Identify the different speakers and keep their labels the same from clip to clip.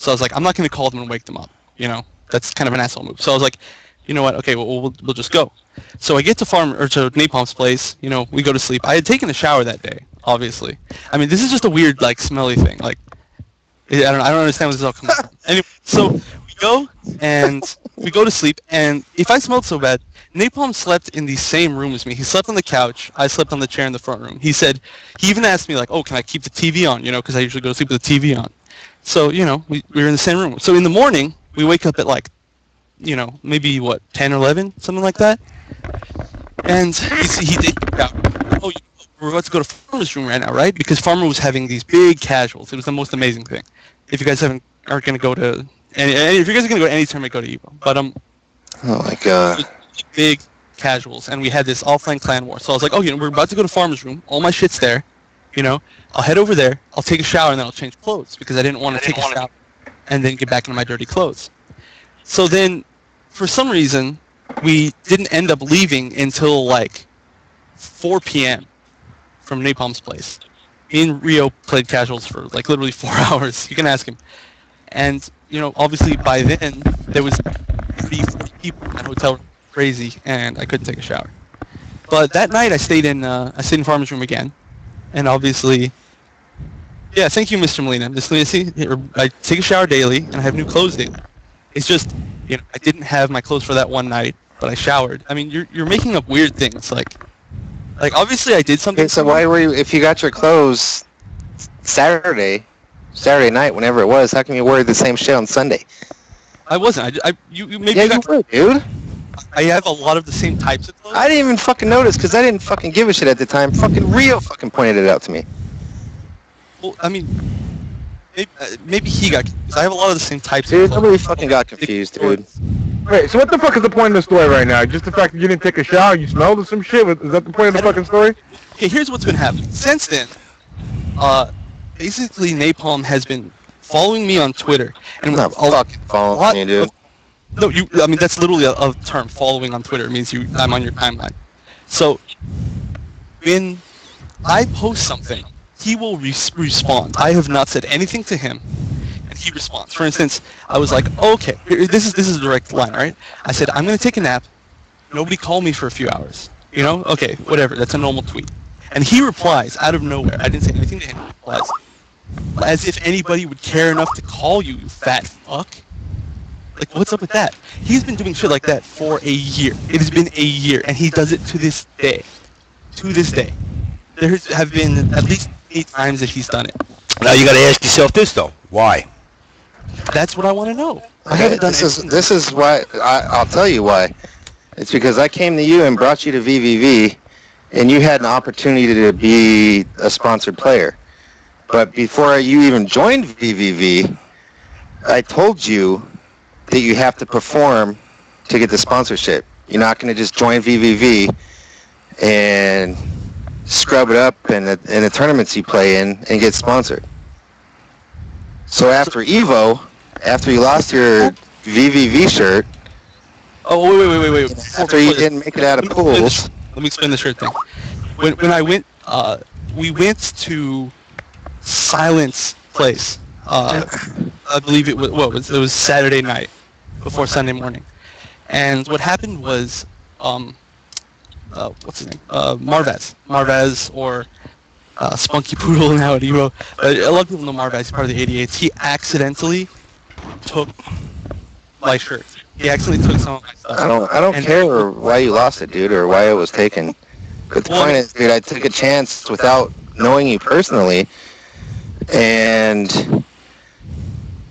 Speaker 1: So I was like, I'm not going to call them and wake them up. You know, that's kind of an asshole move. So I was like, you know what? Okay, we'll just go. So I get to to Napalm's place. You know, we go to sleep. I had taken a shower that day, obviously. I mean, this is just a weird, like, smelly thing. Like, I don't understand where this is all coming from. Anyway, so we go to sleep, and if I smelled so bad, Napalm slept in the same room as me. He slept on the couch. I slept on the chair in the front room. He even asked me, like, oh, can I keep the TV on? You know, because I usually go to sleep with the TV on. So, you know, we were in the same room. So in the morning, we wake up at, like, you know, maybe, 10 or 11, something like that. And he did, oh, we're about to go to Farmer's room right now, right? Because Farmer was having these big casuals. It was the most amazing thing. If you guys aren't going to go to, if you guys are going to go to any tournament, go to Evo. But,
Speaker 2: oh my God.
Speaker 1: Big casuals, and we had this offline clan war. So I was like, oh, you know, we're about to go to Farmer's room. All my shit's there. You know, I'll head over there. I'll take a shower, and then I'll change clothes because I didn't want to take a shower and then get back into my dirty clothes. So then, for some reason, we didn't end up leaving until like 4 p.m. from Napalm's place. Me and Rio played casuals for like literally 4 hours. You can ask him. And, you know, obviously by then, there was 30-40 people in that hotel room. Crazy, and I couldn't take a shower. But that night I stayed in Farmer's room again, and obviously, yeah, thank you, Mr. Molina. I take a shower daily, and I have new clothes daily. It's just, you know, I didn't have my clothes for that one night, but I showered. I mean, you're making up weird things, like obviously I did something.
Speaker 2: Okay, so why were you, if you got your clothes Saturday night, whenever it was, how come you wore the same shit on Sunday?
Speaker 1: I wasn't. You maybe.
Speaker 2: Yeah, you were, dude.
Speaker 1: I have a lot of the same types of clothes.
Speaker 2: I didn't even fucking notice because I didn't fucking give a shit at the time. Fucking Rio fucking pointed it out to me.
Speaker 1: Well, I mean, maybe he got confused. I have a lot of the same types
Speaker 2: dude,
Speaker 1: of clothes.
Speaker 2: nobody fucking got confused, dude.
Speaker 3: Wait, so what the fuck is the point of the story right now? Just the fact that you didn't take a shower, you smelled or some shit? Is that the point of the fucking story?
Speaker 1: Okay, here's what's been happening. Since then, basically Napalm has been following me on Twitter. And
Speaker 2: I'm not fucking following me, dude.
Speaker 1: No, I mean, that's literally a term. Following on Twitter. It means I'm on your timeline. So, when I post something, he will respond. I have not said anything to him, and he responds. For instance, I was like, okay, this is a direct line, right? I said, I'm going to take a nap. Nobody call me for a few hours. You know? Okay, whatever. That's a normal tweet. And he replies out of nowhere. I didn't say anything to him. He replies, as if anybody would care enough to call you, you fat fuck. Like, what's up with that? He's been doing shit like that for a year. It has been a year, and he does it to this day. To this day. There have been at least 8 times that he's done it.
Speaker 4: Now you got to ask yourself this, though. Why?
Speaker 1: That's what I want to know.
Speaker 2: Okay, this is why. I'll tell you why. It's because I came to you and brought you to VVV, and you had an opportunity to be a sponsored player. But before you even joined VVV, I told you that you have to perform to get the sponsorship. You're not going to just join VVV and scrub it up in the tournaments you play in and get sponsored. So after Evo, after you lost your VVV shirt,
Speaker 1: wait.
Speaker 2: After you didn't make it out of pools.
Speaker 1: Let me explain the shirt thing. When I went, we went to Silence Place. I believe it was Saturday night before Sunday morning, and what happened was what's his name, Marvaz, or Spunky Poodle now at Evo. A lot of people know Marvaz. He's part of the 88s. He accidentally took my shirt. He accidentally took some of my stuff.
Speaker 2: I don't care why you lost it, dude, or why it was taken. But the point is, dude, I took a chance without knowing you personally, and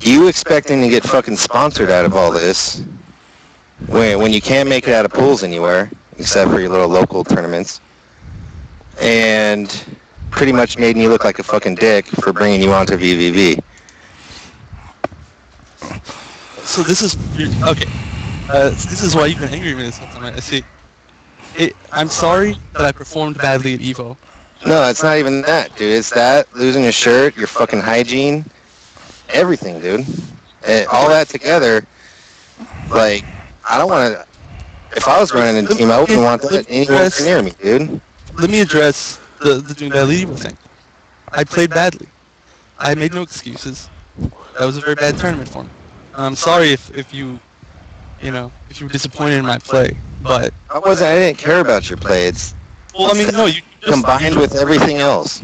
Speaker 2: you expecting to get fucking sponsored out of all this when you can't make it out of pools anywhere except for your little local tournaments, and pretty much made me look like a fucking dick for bringing you onto VVV.
Speaker 1: So this is okay. This is why you've been angry with me this whole time. I see. I'm sorry that I performed badly at Evo.
Speaker 2: No, it's not even that, dude. It's that, losing your shirt, your fucking hygiene, everything, dude. And all that together, like, I don't want to... If I was running a team, I wouldn't want that anyone near me, dude.
Speaker 1: Let me address the doing badly Evo thing. I played badly. I made no excuses. That was a very bad tournament for me. I'm sorry if you were disappointed in my play, but
Speaker 2: I didn't care about your play. It's
Speaker 1: well, I mean, no, you just,
Speaker 2: combined with everything else.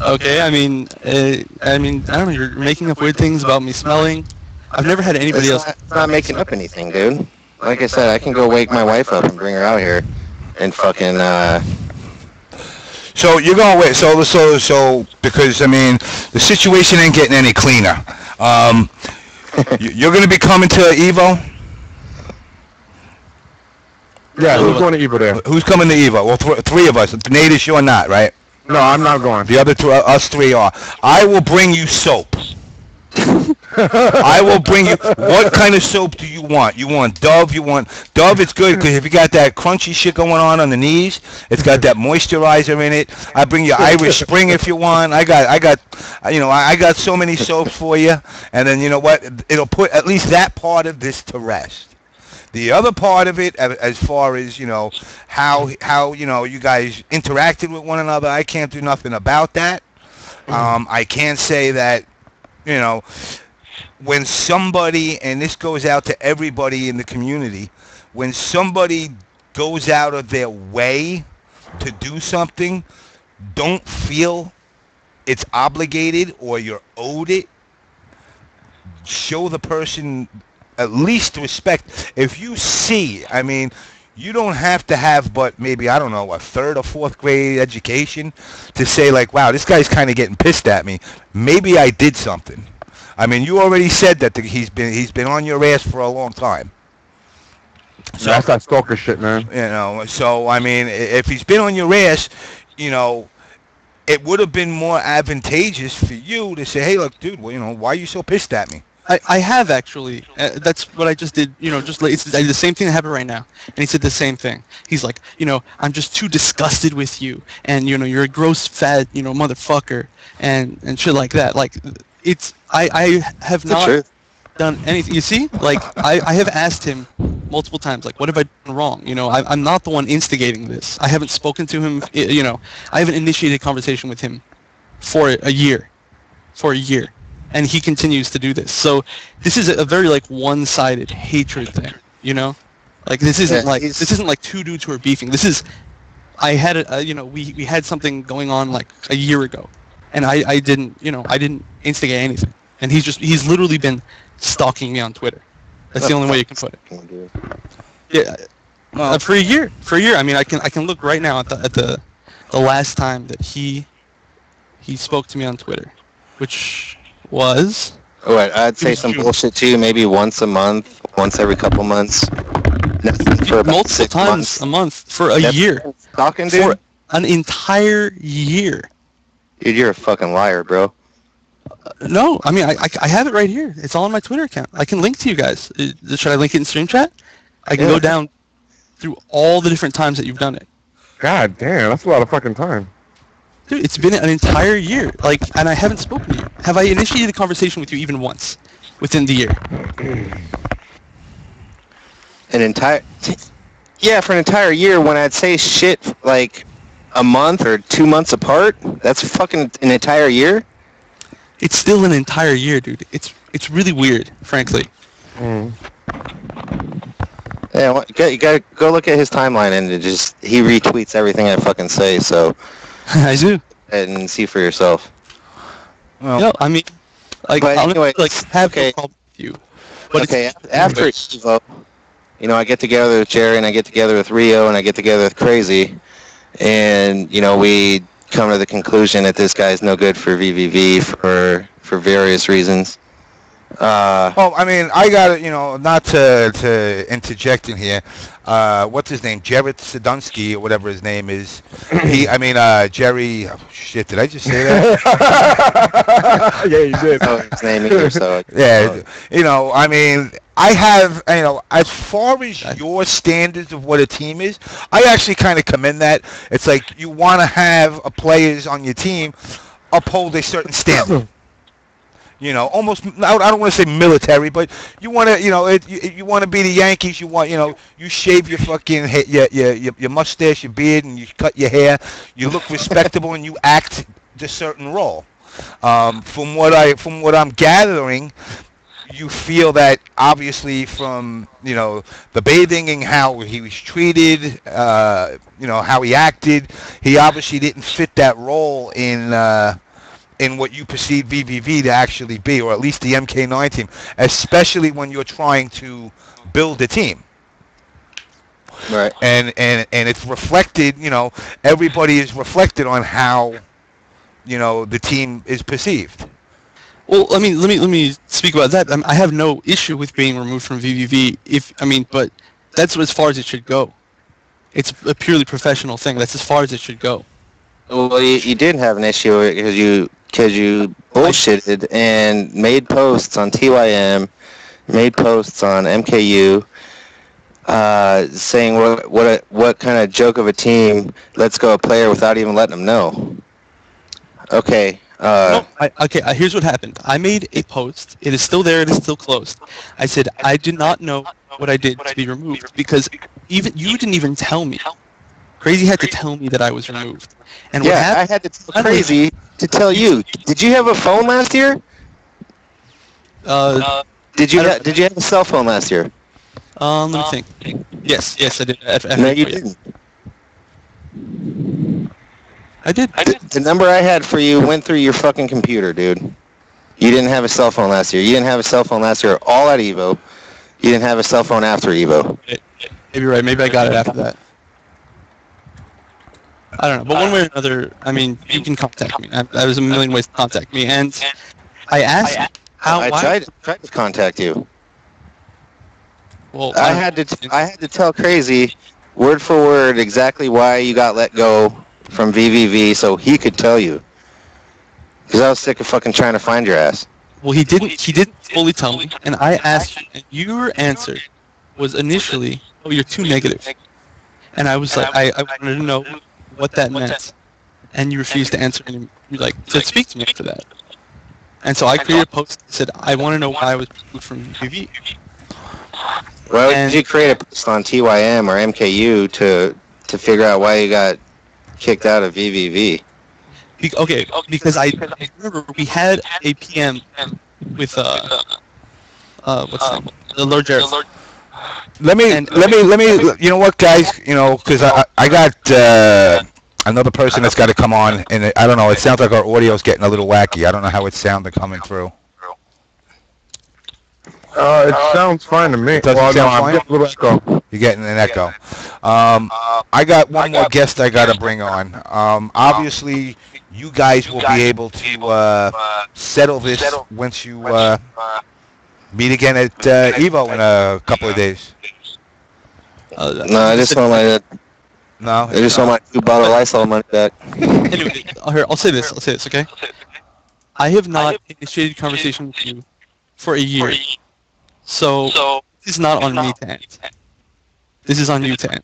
Speaker 1: Okay, I mean, I don't know. You're making up weird things about me smelling. I've never had anybody else.
Speaker 2: It's not making up anything, dude. Like I said, I can go wake my wife up and bring her out here, and fucking.
Speaker 4: So you're going to wait. So because I mean, the situation ain't getting any cleaner. You're going to be coming to Evo.
Speaker 3: Yeah, who's going to Evo there?
Speaker 4: Who's coming to Evo? Well, three of us. Natish, you're not, right?
Speaker 3: No, I'm not going.
Speaker 4: The other two, us three are. I will bring you soap. I will bring you. What kind of soap do you want? You want Dove? Dove? It's good because if you got that crunchy shit going on the knees, it's got that moisturizer in it. I bring you Irish Spring if you want. I got so many soaps for you. And then you know what? It'll put at least that part of this to rest. The other part of it, as far as how you guys interacted with one another, I can't do nothing about that. I can't say that. When somebody, and this goes out to everybody in the community, when somebody goes out of their way to do something, don't feel it's obligated or you're owed it. Show the person at least respect. If you see, I mean, you don't have to have but maybe, I don't know, a 3rd or 4th grade education to say like, wow, this guy's kind of getting pissed at me. Maybe I did something. I mean, you already said that he's been on your ass for a long time.
Speaker 3: So that's that stalker shit, man.
Speaker 4: So I mean, if he's been on your ass, it would have been more advantageous for you to say, hey, look, dude, well, why are you so pissed at me?
Speaker 1: I have actually. That's what I just did. Just like I did the same thing that happened right now, and he said the same thing. He's like, I'm just too disgusted with you, and you're a gross fat, motherfucker, and shit like that. Like, I have not done anything. You see, like I have asked him multiple times, like, what have I done wrong? I'm not the one instigating this. I haven't spoken to him. I haven't initiated a conversation with him for a year. And he continues to do this. So this is a very like one-sided hatred thing, Like this isn't like two dudes who are beefing. This is I had we had something going on like a year ago, and I didn't instigate anything. And he's literally been stalking me on Twitter. That's the only way you can put it. Yeah, for a year. I mean, I can look right now at the last time that he spoke to me on Twitter, which was.
Speaker 2: Oh, I'd say some bullshit too. Maybe once a month, once every couple months. Nothing for about
Speaker 1: multiple
Speaker 2: 6
Speaker 1: times
Speaker 2: months.
Speaker 1: a month for a year.
Speaker 2: Talking, dude.
Speaker 1: For an entire year.
Speaker 2: Dude, you're a fucking liar, bro.
Speaker 1: No, I mean I have it right here. It's all on my Twitter account. I can link to you guys. Should I link it in stream chat? I can go down through all the different times that you've done it.
Speaker 3: God damn, that's a lot of fucking time.
Speaker 1: Dude, it's been an entire year, and I haven't spoken to you. Have I initiated a conversation with you even once within the year?
Speaker 2: For an entire year, when I'd say shit like a month or 2 months apart, that's fucking an entire year?
Speaker 1: It's still an entire year, dude. It's really weird, frankly.
Speaker 2: Yeah, you gotta go look at his timeline, and he retweets everything I fucking say, so...
Speaker 1: I do.
Speaker 2: And see for yourself.
Speaker 1: Well, I mean, like,
Speaker 2: anyway,
Speaker 1: have a problem with you. But
Speaker 2: after Evo, I get together with Jerry, and I get together with Rio, and I get together with Crazy, and, we come to the conclusion that this guy's no good for VVV for various reasons.
Speaker 4: Well, I mean, I got it, not to interject in here. What's his name? Jared Sadunsky, or whatever his name is. Jerry. Oh, shit, did I just say that?
Speaker 3: Yeah, you did.
Speaker 2: His name either, so.
Speaker 4: Yeah, I mean, I have, as far as your standards of what a team is, I actually kind of commend that. It's like you want to have players on your team uphold a certain standard. Almost, I don't want to say military, but you want to, you want to be the Yankees. You want, you shave your fucking your mustache, your beard, and you cut your hair. You look respectable, and you act the certain role. From what I'm gathering, you feel that obviously from the bathing and how he was treated, how he acted, he obviously didn't fit that role in what you perceive VVV to actually be, or at least the MK9 team, especially when you're trying to build a team.
Speaker 2: Right.
Speaker 4: And it's reflected. Everybody is reflected on how the team is perceived.
Speaker 1: Well, I mean, let me speak about that. I have no issue with being removed from VVV. But that's as far as it should go. It's a purely professional thing. That's as far as it should go.
Speaker 2: Well, you did have an issue because you bullshitted and made posts on TYM, made posts on MKU, saying what kind of joke of a team lets go a player without even letting them know. Okay.
Speaker 1: Here's what happened. I made a post. It is still there. It is still closed. I said I did not know what I did to be removed because even you didn't even tell me. Crazy had to tell me that I was removed. And what happened,
Speaker 2: I had to tell Crazy to tell you. Did you have a phone last year? Did you have a cell phone last year?
Speaker 1: Let me think. Yes, I did.
Speaker 2: No, you didn't.
Speaker 1: I did.
Speaker 2: The number I had for you went through your fucking computer, dude. You didn't have a cell phone last year. You didn't have a cell phone last year all at EVO. You didn't have a cell phone after EVO.
Speaker 1: Maybe you're right. Maybe I got it after that. I don't know. But one way or another, I mean, you can contact me. There's a million ways to contact me. And I asked
Speaker 2: I tried to contact you.
Speaker 1: Well,
Speaker 2: I had to tell Crazy word for word exactly why you got let go from VVV so he could tell you. Because I was sick of fucking trying to find your ass.
Speaker 1: Well, he didn't fully tell me, and I asked you, and your answer was initially, "Oh, you're too negative," and I was like, I wanted to know what that meant, and you refused to answer, and you to speak to me after that. And so I created a post that said, "I want to know why I was removed from VVV."
Speaker 2: Why did you create a post on TYM or MKU to figure out why you got kicked out of VVV?
Speaker 1: Because I remember we had a PM with what's his name? The Lord Jared.
Speaker 4: Let me. You know what, guys? Because I got another person that's got to come on, and I don't know. It sounds like our audio's getting a little wacky. I don't know how it's sounding coming through.
Speaker 3: It sounds fine to me.
Speaker 4: It doesn't sound fine?
Speaker 3: I'm getting a little echo.
Speaker 4: You're getting an echo. I got one more guest I got to bring on. Obviously, you guys will be able to settle this once you meet again at EVO in a couple of days.
Speaker 2: No, I just want my.
Speaker 4: No,
Speaker 2: I just want my 2 bottle of Lysol money back.
Speaker 1: Anyway, I'll say this, okay? I have not initiated conversation with you for a year. So this is not on me to end. This is on you to end.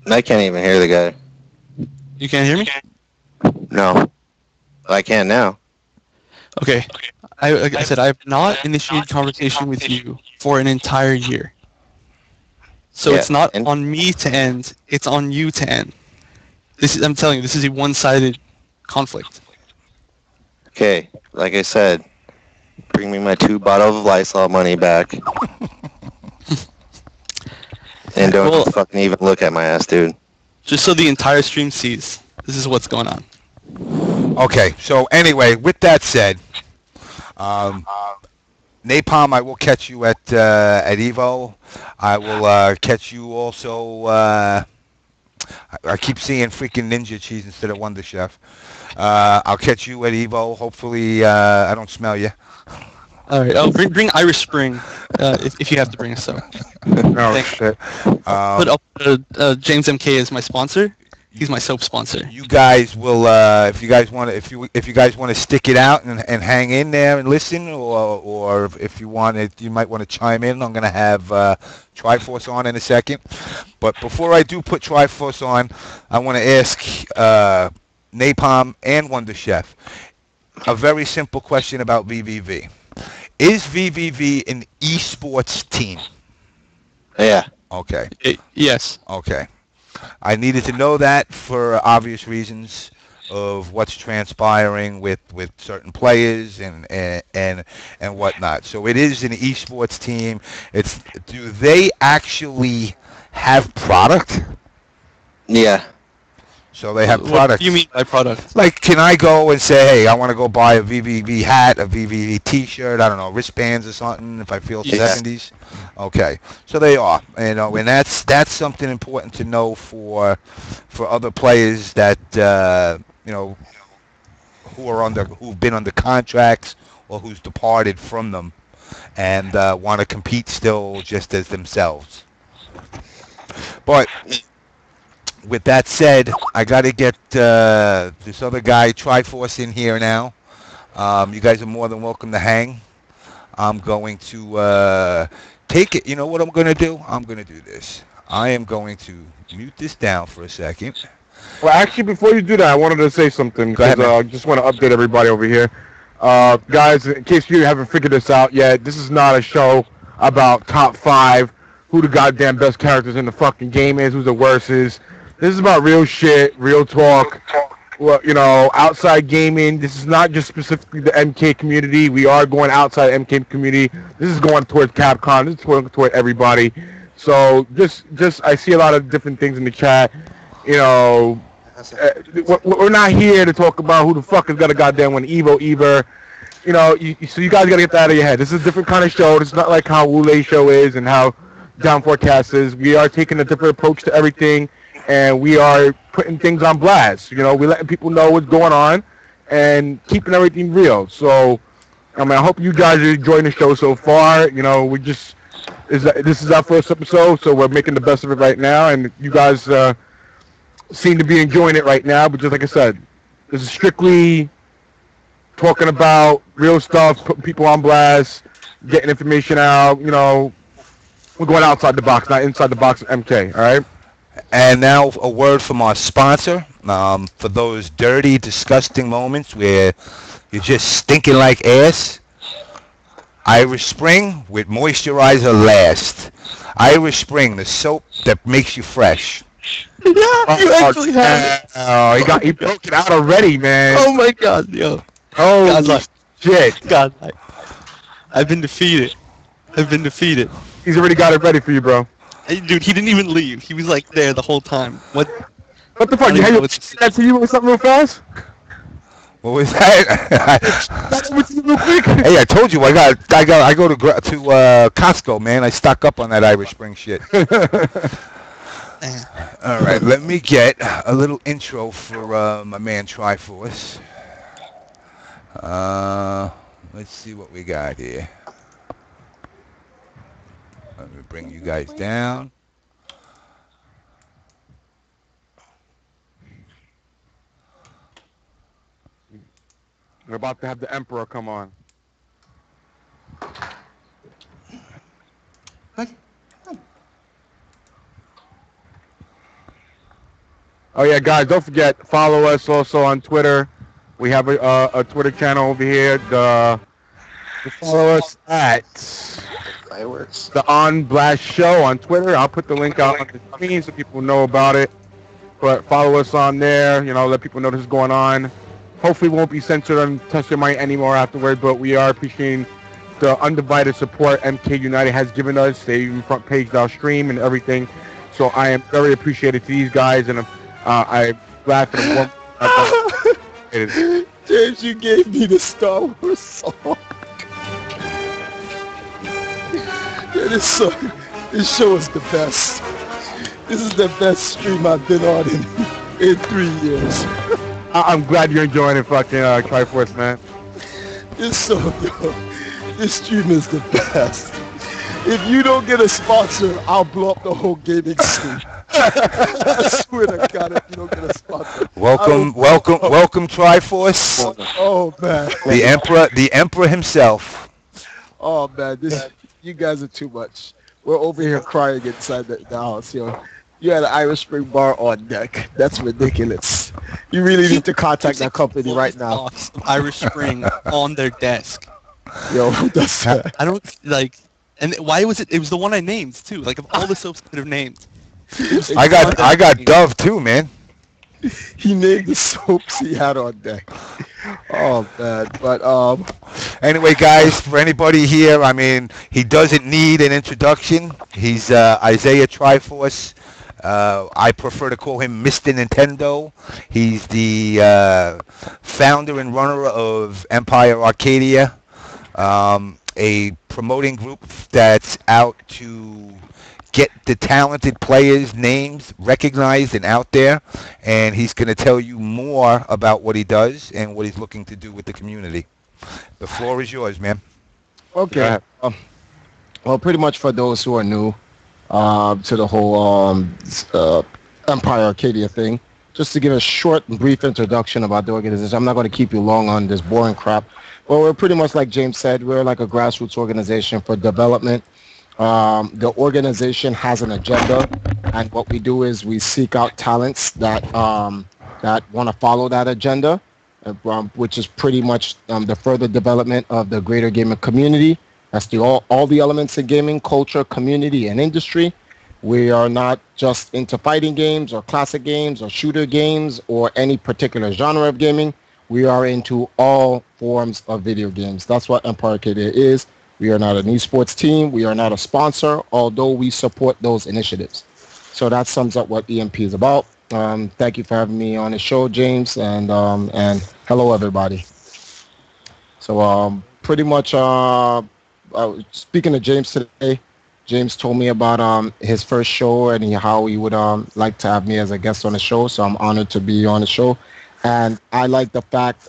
Speaker 2: I can't even hear the guy.
Speaker 1: You can't hear me?
Speaker 2: No. I can now.
Speaker 1: Okay. Like I said, I have not initiated conversation with you for an entire year. So it's not on me to end. It's on you to end. I'm telling you, this is a one-sided conflict.
Speaker 2: Okay, like I said, bring me my 2 bottles of Lysol money back. And don't fucking even look at my ass, dude.
Speaker 1: Just so the entire stream sees, this is what's going on.
Speaker 4: Okay, so anyway, with that said, Napalm, I will catch you at EVO. I will catch you also. I keep seeing freaking Ninja Cheese instead of Wonder Chef. I'll catch you at EVO. Hopefully, I don't smell you.
Speaker 1: All right. Oh, bring Irish Spring if you have to bring us so.
Speaker 3: Oh shit.
Speaker 1: Put up JamessMK as my sponsor. He's my soap sponsor.
Speaker 4: You guys will, if you guys want to stick it out and hang in there and listen, or if you want it, you might want to chime in. I'm gonna have Triforce on in a second, but before I do put Triforce on, I want to ask Napalm and Wonder Chef a very simple question about VVV. Is VVV an esports team?
Speaker 2: Yeah.
Speaker 4: Okay.
Speaker 1: Yes.
Speaker 4: Okay. I needed to know that for obvious reasons. of what's transpiring with certain players and whatnot. So it is an esports team. Do they actually have product?
Speaker 2: Yeah.
Speaker 4: So they have
Speaker 1: What
Speaker 4: product.
Speaker 1: do you mean by product?
Speaker 4: Like, can I go and say, hey, I want to go buy a VVV hat, a VVV T-shirt, I don't know, wristbands or something if I feel
Speaker 2: Yeah.
Speaker 4: 70s? Okay, so they are, and that's something important to know for other players that who've been under contracts or who's departed from them and want to compete still just as themselves. But with that said, I got to get this other guy, Triforce, in here now. You guys are more than welcome to hang. I'm going to take it. You know what I'm going to do? I'm going to do this. I am going to mute this down for a second.
Speaker 3: Well, actually, before you do that, I wanted to say something.
Speaker 4: Go ahead, man.
Speaker 3: I just want to update everybody over here. Guys, in case you haven't figured this out yet, this is not a show about top 5, who the goddamn best characters in the fucking game is, who the worst is. This is about real shit, real talk, well, outside gaming. This is not just specifically the MK community. We are going outside MK community. This is going towards Capcom. This is going toward everybody. So just I see a lot of different things in the chat. We're not here to talk about who the fuck has got a goddamn one Evo either. So you guys got to get that out of your head. This is a different kind of show. This is not like how Wule show is and how Down Forecast is. We are taking a different approach to everything. And we are putting things on blast. We're letting people know what's going on and keeping everything real. So, I hope you guys are enjoying the show so far. This is our first episode, so we're making the best of it right now. And you guys seem to be enjoying it right now. But just like I said, this is strictly talking about real stuff, putting people on blast, getting information out. We're going outside the box, not inside the box of MK, all right?
Speaker 4: And now a word from our sponsor. For those dirty, disgusting moments where you're just stinking like ass, Irish Spring with Moisturizer Last. Irish Spring, the soap that makes you fresh.
Speaker 1: Yeah, you actually have it.
Speaker 3: Oh, he broke it out already, man.
Speaker 1: Oh my god, yo.
Speaker 3: Oh,
Speaker 1: Godlike.
Speaker 3: shit.
Speaker 1: Godlike. I've been defeated.
Speaker 3: He's already got it ready for you, bro.
Speaker 1: Hey, dude, he didn't even leave. He was like there the whole time. What
Speaker 3: the fuck?
Speaker 1: I don't
Speaker 3: You
Speaker 1: even
Speaker 3: had
Speaker 1: know what to say.
Speaker 3: that to you with something real fast?
Speaker 4: What was that?
Speaker 3: That's with you real quick?
Speaker 4: Hey, I told you I go to Costco, man. I stock up on that Irish Spring shit. All right, let me get a little intro for my man Triforce. Let's see what we got here. Let me bring you guys down.
Speaker 3: We're about to have the Emperor come on. Oh yeah, guys, don't forget, follow us also on Twitter. We have a Twitter channel over here. Follow us at
Speaker 2: Fireworks.
Speaker 3: the On Blast Show on Twitter. I'll put the link out on the screen so people know about it. But follow us on there. Let people know this is going on. Hopefully, we won't be censored on Touch Your Mind anymore afterward. But we are appreciating the undivided support MK United has given us. They even front paged our stream and everything. So I am very appreciative to these guys, and I'm glad for the warm.
Speaker 1: James, you gave me the Star Wars song. This show is the best. This is the best stream I've been on in 3 years.
Speaker 3: I'm glad you're enjoying it, fucking Triforce, man.
Speaker 1: This stream is the best. If you don't get a sponsor, I'll blow up the whole gaming scene. I swear to God, if you don't get a sponsor.
Speaker 4: Welcome, Triforce.
Speaker 1: Oh man.
Speaker 4: The Emperor himself.
Speaker 1: Oh man, you guys are too much. We're over here crying inside the house, yo. You had an Irish Spring bar on deck. That's ridiculous. You really need to contact that company right now. Irish Spring on their desk. Yo, who does that? I don't like. And why was it? It was the one I named too. Like of all the soaps I could have named.
Speaker 4: I got Dove too, man.
Speaker 5: He named the soaps he had on deck. Oh man, but
Speaker 4: Anyway, guys, for anybody here, I mean, he doesn't need an introduction. He's Isaiah Triforce. I prefer to call him Mr. Nintendo. He's the founder and runner of Empire Arcadia, a promoting group that's out to get the talented players' names recognized and out there. And he's going to tell you more about what he does and what he's looking to do with the community. The floor is yours, man.
Speaker 5: okay. Well, pretty much for those who are new to the whole Empire Arcadia thing, just to give a short and brief introduction about the organization. I'm not going to keep you long on this boring crap. Well, we're pretty much like James said, we're like a grassroots organization for development. The organization has an agenda, and what we do is we seek out talents that want to follow that agenda, which is pretty much the further development of the greater gaming community. That's all the elements of gaming, culture, community, and industry. We are not just into fighting games or classic games or shooter games or any particular genre of gaming. We are into all forms of video games. That's what Empire Arcadia is. We are not an esports team. We are not a sponsor, although we support those initiatives. So that sums up what EMP is about. Thank you for having me on the show, James, and hello, everybody. So pretty much speaking to James today, James told me about his first show and how he would like to have me as a guest on the show. So I'm honored to be on the show. And I like the fact,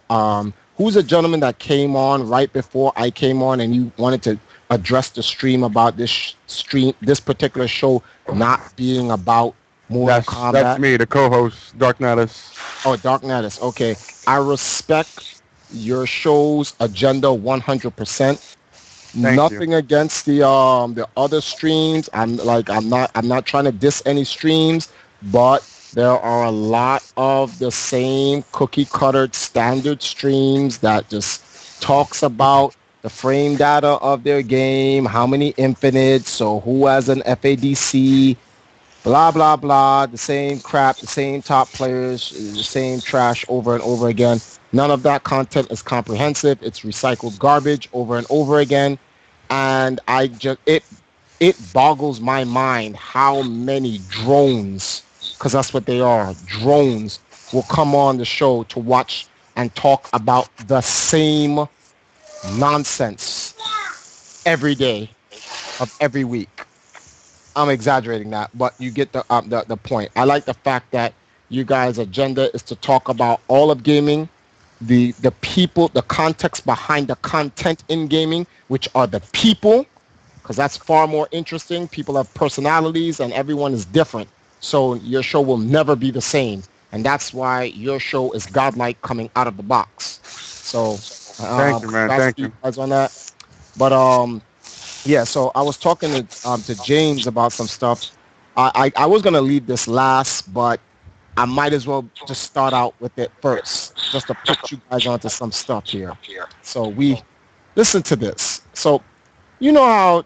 Speaker 5: who's a gentleman that came on right before I came on and you wanted to address the stream about this particular show not being about Mortal Kombat?
Speaker 3: That's me, the co-host, DarKNaTaS.
Speaker 5: Oh, DarKNaTaS. Okay. I respect your show's agenda 100%. Nothing against the other streams. I'm not trying to diss any streams, but there are a lot of the same cookie-cutter standard streams that just talks about the frame data of their game, how many infinites, so who has an FADC, blah, blah, blah, the same crap, the same top players, the same trash over and over again. None of that content is comprehensive. It's recycled garbage over and over again. And it boggles my mind how many drones, because that's what they are, drones, will come on the show to watch and talk about the same nonsense every day of every week. I'm exaggerating that, but you get the point. I like the fact that you guys' agenda is to talk about all of gaming, the people, the context behind the content in gaming, which are the people, because that's far more interesting. People have personalities and everyone is different. So your show will never be the same. And that's why your show is godlike coming out of the box. So
Speaker 3: thank you, man. Thank you
Speaker 5: guys on that. But yeah, so I was talking to James about some stuff. I was gonna leave this last, but I might as well just start out with it first, just to put you guys onto some stuff here. So we listen to this. So you know how,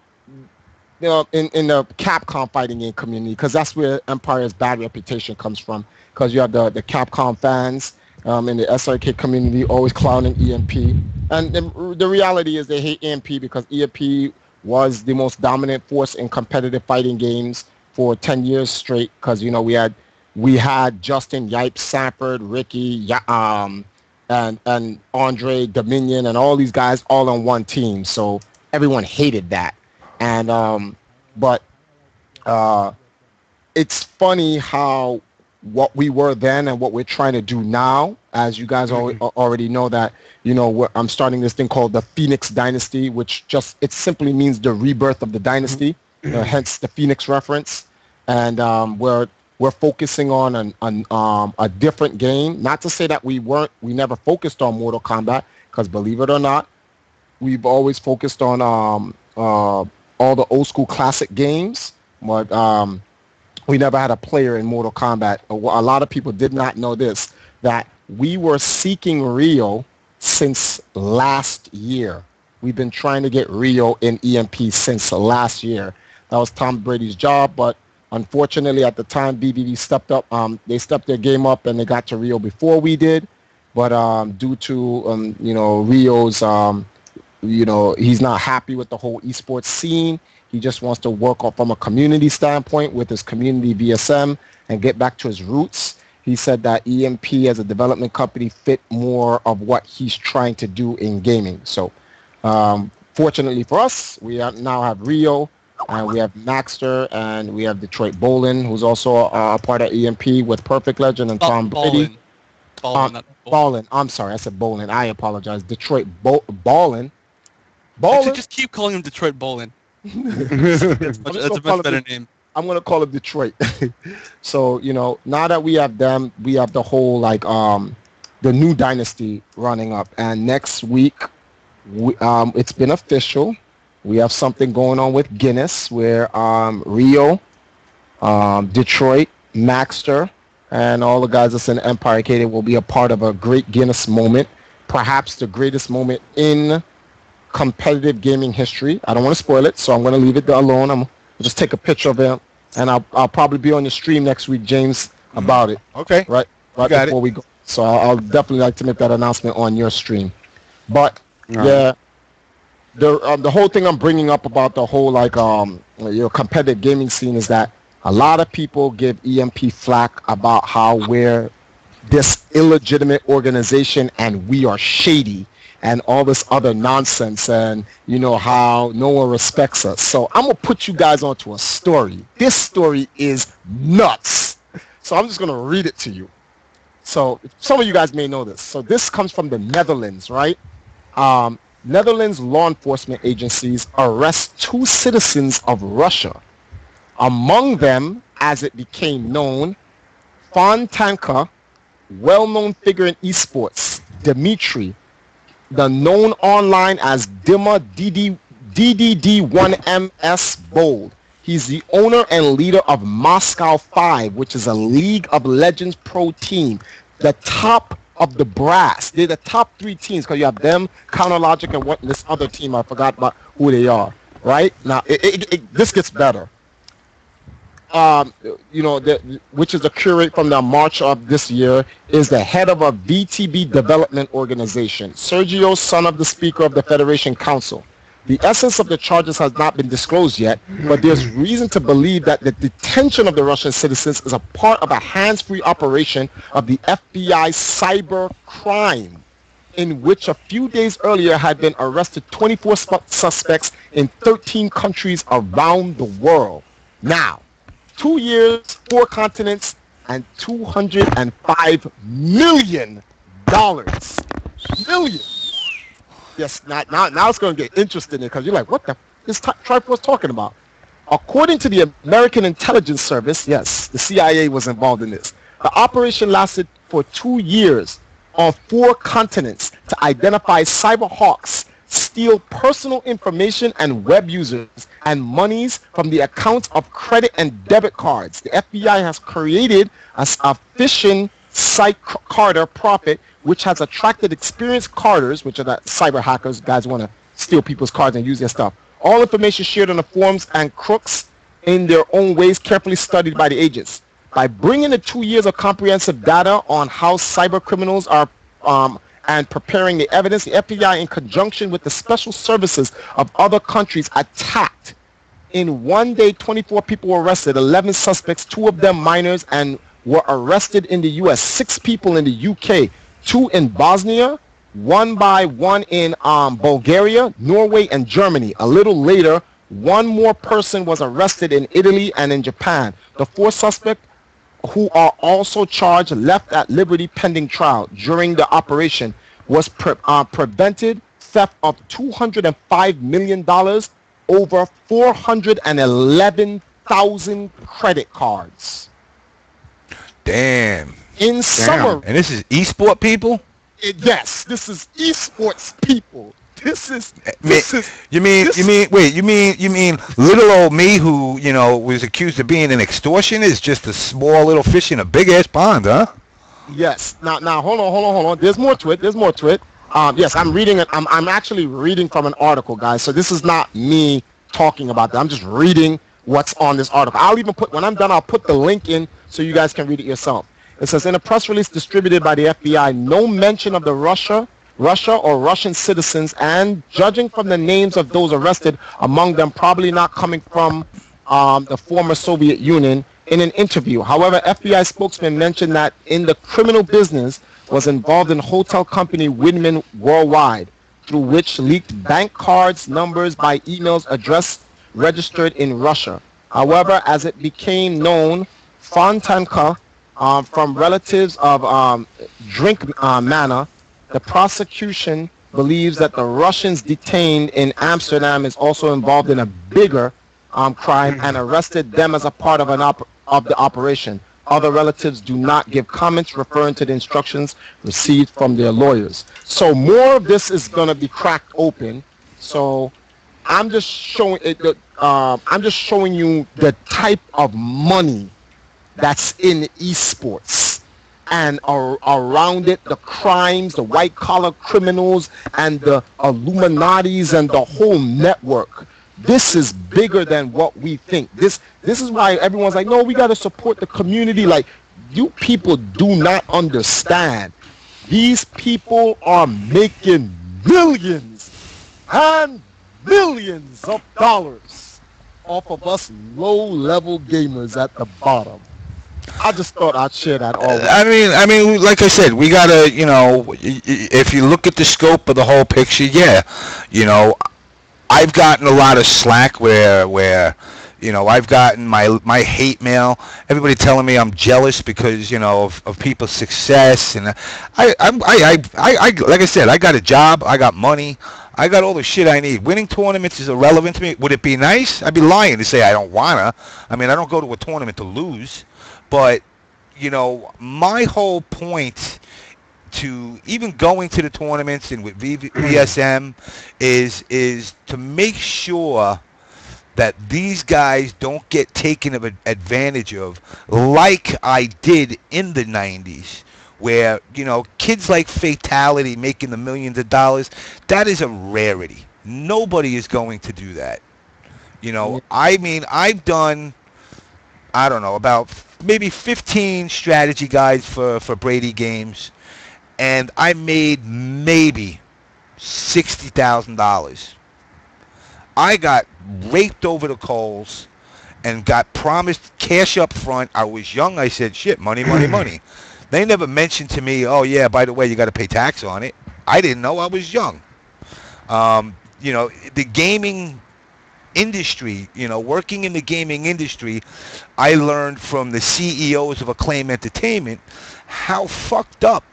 Speaker 5: you know, in the Capcom fighting game community, because that's where Empire's bad reputation comes from, because you have the Capcom fans in the SRK community always clowning EMP. And the reality is they hate EMP because EMP was the most dominant force in competitive fighting games for 10 years straight, because, you know, we had Justin, Yipes, Sanford, Ricky, and Andre, Dominion, and all these guys all on one team. So everyone hated that. And but it's funny how what we were then and what we're trying to do now, as you guys already know, that, you know, I'm starting this thing called the Phoenix Dynasty, which it simply means the rebirth of the dynasty, hence the Phoenix reference. And we're focusing on a different game. Not to say that we never focused on Mortal Kombat, because believe it or not, we've always focused on all the old school classic games, but we never had a player in Mortal Kombat. A lot of people did not know this, that we were seeking Rio since last year. We've been trying to get Rio in EMP since last year. That was Tom Brady's job, but Unfortunately, at the time, BBB stepped up. They stepped their game up and they got to Rio before we did. But due to Rio's, he's not happy with the whole esports scene. He just wants to work from a community standpoint with his community VSM and get back to his roots. He said that EMP as a development company fit more of what he's trying to do in gaming. So fortunately for us, we now have Rio, and we have Maxter, and we have Detroit Bolin, who's also a part of EMP with Perfect Legend and Tom Brady. Ballin. I'm sorry, I said Bolin. I apologize. Detroit Ballin.
Speaker 1: Actually, just keep calling him Detroit Bolin. That's a much better name.
Speaker 5: I'm gonna call him Detroit. So now that we have them, we have the whole the new dynasty running up, and next week, it's been official. We have something going on with Guinness, where Rio, Detroit, Maxter, and all the guys that's in Empire Arcade will be a part of a great Guinness moment, perhaps the greatest moment in competitive gaming history. I don't want to spoil it, so I'm going to leave it alone. I'll just take a picture of it, and I'll probably be on your stream next week, James, about it.
Speaker 4: Okay.
Speaker 5: Right before we go. So I'll definitely like to make that announcement on your stream. But the whole thing I'm bringing up about the whole competitive gaming scene is that a lot of people give EMP flack about how we're this illegitimate organization and we are shady and all this other nonsense, and how no one respects us. So I'm gonna put you guys onto a story. This story is nuts. So I'm just gonna read it to you. So some of you guys may know this. So this comes from the Netherlands, right? Netherlands law enforcement agencies arrest 2 citizens of Russia. Among them, as it became known, Fontanka, well-known figure in esports, Dmitry, the known online as Dima DDD1MS Bold. He's the owner and leader of Moscow 5, which is a League of Legends pro team, the top of the brass. They're the top 3 teams because you have them, Counterlogic, and this other team, I forgot about who they are. Right now, this gets better. Which is the curate from the March of this year, is the head of a VTB development organization. Sergio, son of the Speaker of the Federation Council. The essence of the charges has not been disclosed yet, but there's reason to believe that the detention of the Russian citizens is a part of a hands-free operation of the FBI cyber crime, in which a few days earlier had been arrested 24 suspects in 13 countries around the world. Now, 2 years, 4 continents, and $205 million. Million. Yes, now it's going to get interesting because you're like, what the is Triforce talking about? According to the American Intelligence Service, yes, the CIA was involved in this. The operation lasted for 2 years on 4 continents to identify cyber hawks, steal personal information and web users and monies from the accounts of credit and debit cards. The FBI has created a phishing site, Carter Profit, which has attracted experienced carders, which are the cyber hackers, guys want to steal people's cards and use their stuff. All information shared on the forums and crooks in their own ways, carefully studied by the agents. By bringing the 2 years of comprehensive data on how cyber criminals are and preparing the evidence, the FBI, in conjunction with the special services of other countries, attacked. In one day, 24 people were arrested, 11 suspects, 2 of them minors, and were arrested in the U.S., 6 people in the U.K., 2 in Bosnia, 1 in Bulgaria, Norway, and Germany. A little later, 1 more person was arrested in Italy and in Japan. The 4 suspects, who are also charged, left at liberty pending trial. During the operation was prevented theft of $205 million, over 411,000 credit cards.
Speaker 4: Damn.
Speaker 5: In summary.
Speaker 4: And this is esport people?
Speaker 5: Yes, this is esports people. This is
Speaker 4: you mean little old me who, was accused of being an extortionist is just a small little fish in a big ass pond, huh?
Speaker 5: Yes. Now hold on. There's more to it. Yes, I'm reading it. I'm actually reading from an article, guys. So this is not me talking about that. I'm just reading what's on this article. I'll even put, when I'm done, I'll put the link in so you guys can read it yourself. It says, in a press release distributed by the FBI, no mention of the Russia or Russian citizens, and judging from the names of those arrested, among them probably not coming from the former Soviet Union, in an interview. However, FBI spokesman mentioned that in the criminal business was involved in hotel company Widman Worldwide, through which leaked bank cards, numbers by emails addressed registered in Russia. However, as it became known, Fontanka, from relatives of Drink Manor, the prosecution believes that the Russians detained in Amsterdam is also involved in a bigger crime and arrested them as a part of the operation. Other relatives do not give comments referring to the instructions received from their lawyers. So more of this is going to be cracked open. So I'm just showing it. I'm just showing you the type of money that's in esports, and around it, the crimes, the white collar criminals, and the Illuminatis, and the whole network. This is bigger than what we think. This is why everyone's like, no, we got to support the community. Like, you people do not understand. These people are making millions and millions of dollars off of us low-level gamers at the bottom. I just thought I'd share that all.
Speaker 4: I mean, like I said, we gotta, if you look at the scope of the whole picture, yeah, I've gotten a lot of slack where I've gotten my hate mail. Everybody telling me I'm jealous because of people's success, and I like I said, I got a job, I got money, I got all the shit I need. Winning tournaments is irrelevant to me. Would it be nice? I'd be lying to say I don't wanna. I mean, I don't go to a tournament to lose, but my whole point to even going to the tournaments and with VSM is to make sure that these guys don't get taken advantage of like I did in the 90s, where kids like Fatality making the millions of dollars. That is a rarity. Nobody is going to do that. I mean, I've done, I don't know, about maybe 15 strategy guides for Brady games, and I made maybe $60,000. I got raked over the coals and got promised cash up front. I was young. I said, shit, money, money, money. They never mentioned to me, oh, yeah, by the way, you got to pay tax on it. I didn't know. I was young. The gaming industry, working in the gaming industry, I learned from the CEOs of Acclaim Entertainment how fucked up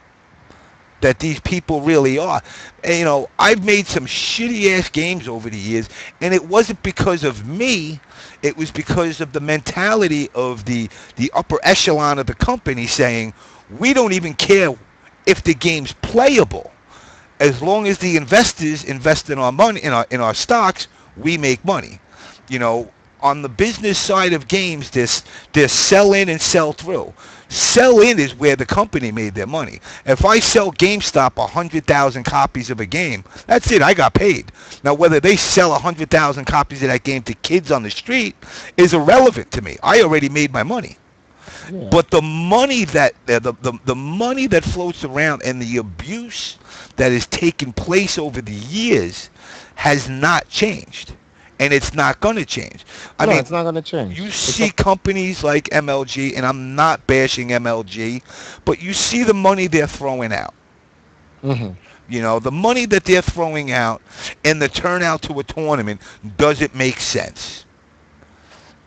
Speaker 4: that these people really are. And, I've made some shitty ass games over the years, and it wasn't because of me. It was because of the mentality of the upper echelon of the company saying, we don't even care if the game's playable. As long as the investors invest in our money, in our stocks, we make money. On the business side of games, there's sell in and sell through. Sell in is where the company made their money. If I sell GameStop 100,000 copies of a game, that's it. I got paid. Now, whether they sell 100,000 copies of that game to kids on the street is irrelevant to me. I already made my money. Yeah. But the money that the money that floats around and the abuse that has taken place over the years has not changed. And it's not going to change. I mean,
Speaker 5: it's not going to change.
Speaker 4: You see companies like MLG, and I'm not bashing MLG, but you see the money they're throwing out. Mm-hmm. The money that they're throwing out and the turnout to a tournament, does it make sense?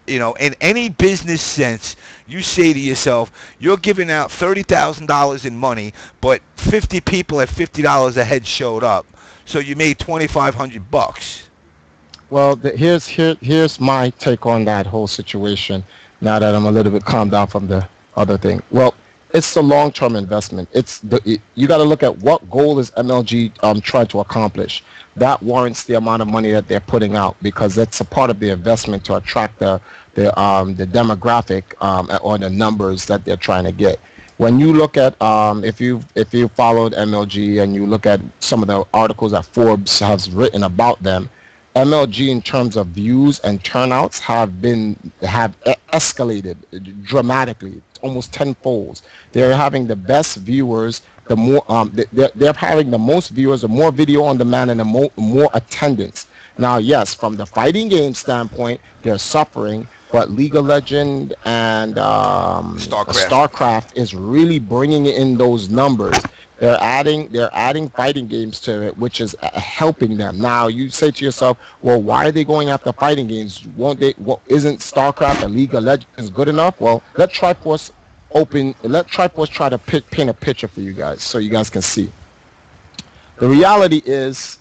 Speaker 4: In any business sense, you say to yourself, you're giving out $30,000 in money, but 50 people at $50 a head showed up, so you made $2,500.
Speaker 5: Well, here's my take on that whole situation. Now that I'm a little bit calmed down from the other thing. Well, it's the long-term investment. You got to look at what goal is MLG trying to accomplish. That warrants the amount of money that they're putting out, because that's a part of the investment to attract the demographic or the numbers that they're trying to get. When you look at if you followed MLG and you look at some of the articles that Forbes has written about them, MLG in terms of views and turnouts have escalated dramatically, almost tenfold. They're having the best viewers, the more they're having the most viewers, the more video on demand, and the more attendance. Now, yes, from the fighting game standpoint, they're suffering, but League of Legends and StarCraft is really bringing in those numbers. They're adding fighting games to it, which is helping them. Now, you say to yourself, well, why are they going after fighting games? Won't they? Well, isn't StarCraft and League of Legends good enough? Well, let Triforce try to paint a picture for you guys so you guys can see. The reality is,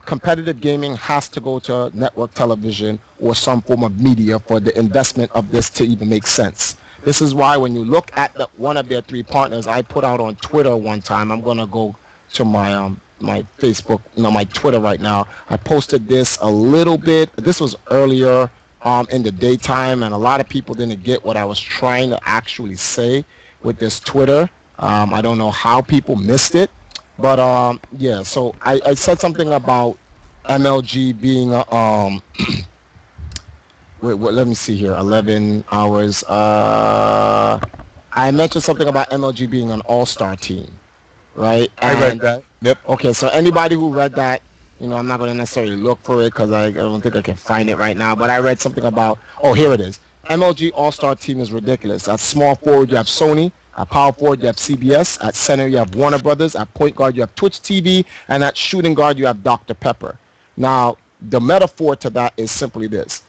Speaker 5: competitive gaming has to go to network television or some form of media for the investment of this to even make sense. This is why when you look at one of their 3 partners, I put out on Twitter one time. I'm gonna go to my my Facebook, my Twitter right now. I posted this a little bit. This was earlier in the daytime, and a lot of people didn't get what I was trying to actually say with this Twitter. I don't know how people missed it, but yeah. So I said something about MLG being wait, let me see here. 11 hours. I mentioned something about MLG being an all-star team, right?
Speaker 3: I read that. Yep.
Speaker 5: Okay, so anybody who read that, I'm not going to necessarily look for it because I don't think I can find it right now. But I read something about, here it is. MLG all-star team is ridiculous. At small forward, you have Sony. At power forward, you have CBS. At center, you have Warner Brothers. At point guard, you have Twitch TV. And at shooting guard, you have Dr. Pepper. Now, the metaphor to that is simply this.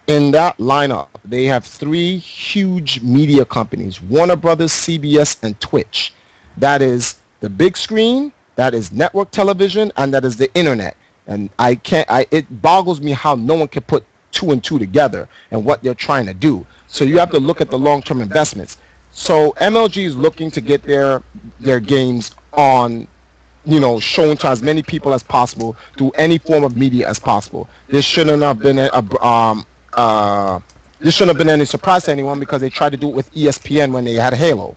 Speaker 5: In that lineup, they have 3 huge media companies, Warner Brothers, CBS, and Twitch. That is the big screen, that is network television, and that is the internet. And it boggles me how no one can put 2 and 2 together and what they're trying to do. So you have to look at the long-term investments. So MLG is looking to get their games on, shown to as many people as possible through any form of media as possible. This shouldn't have been any surprise to anyone because they tried to do it with ESPN when they had Halo,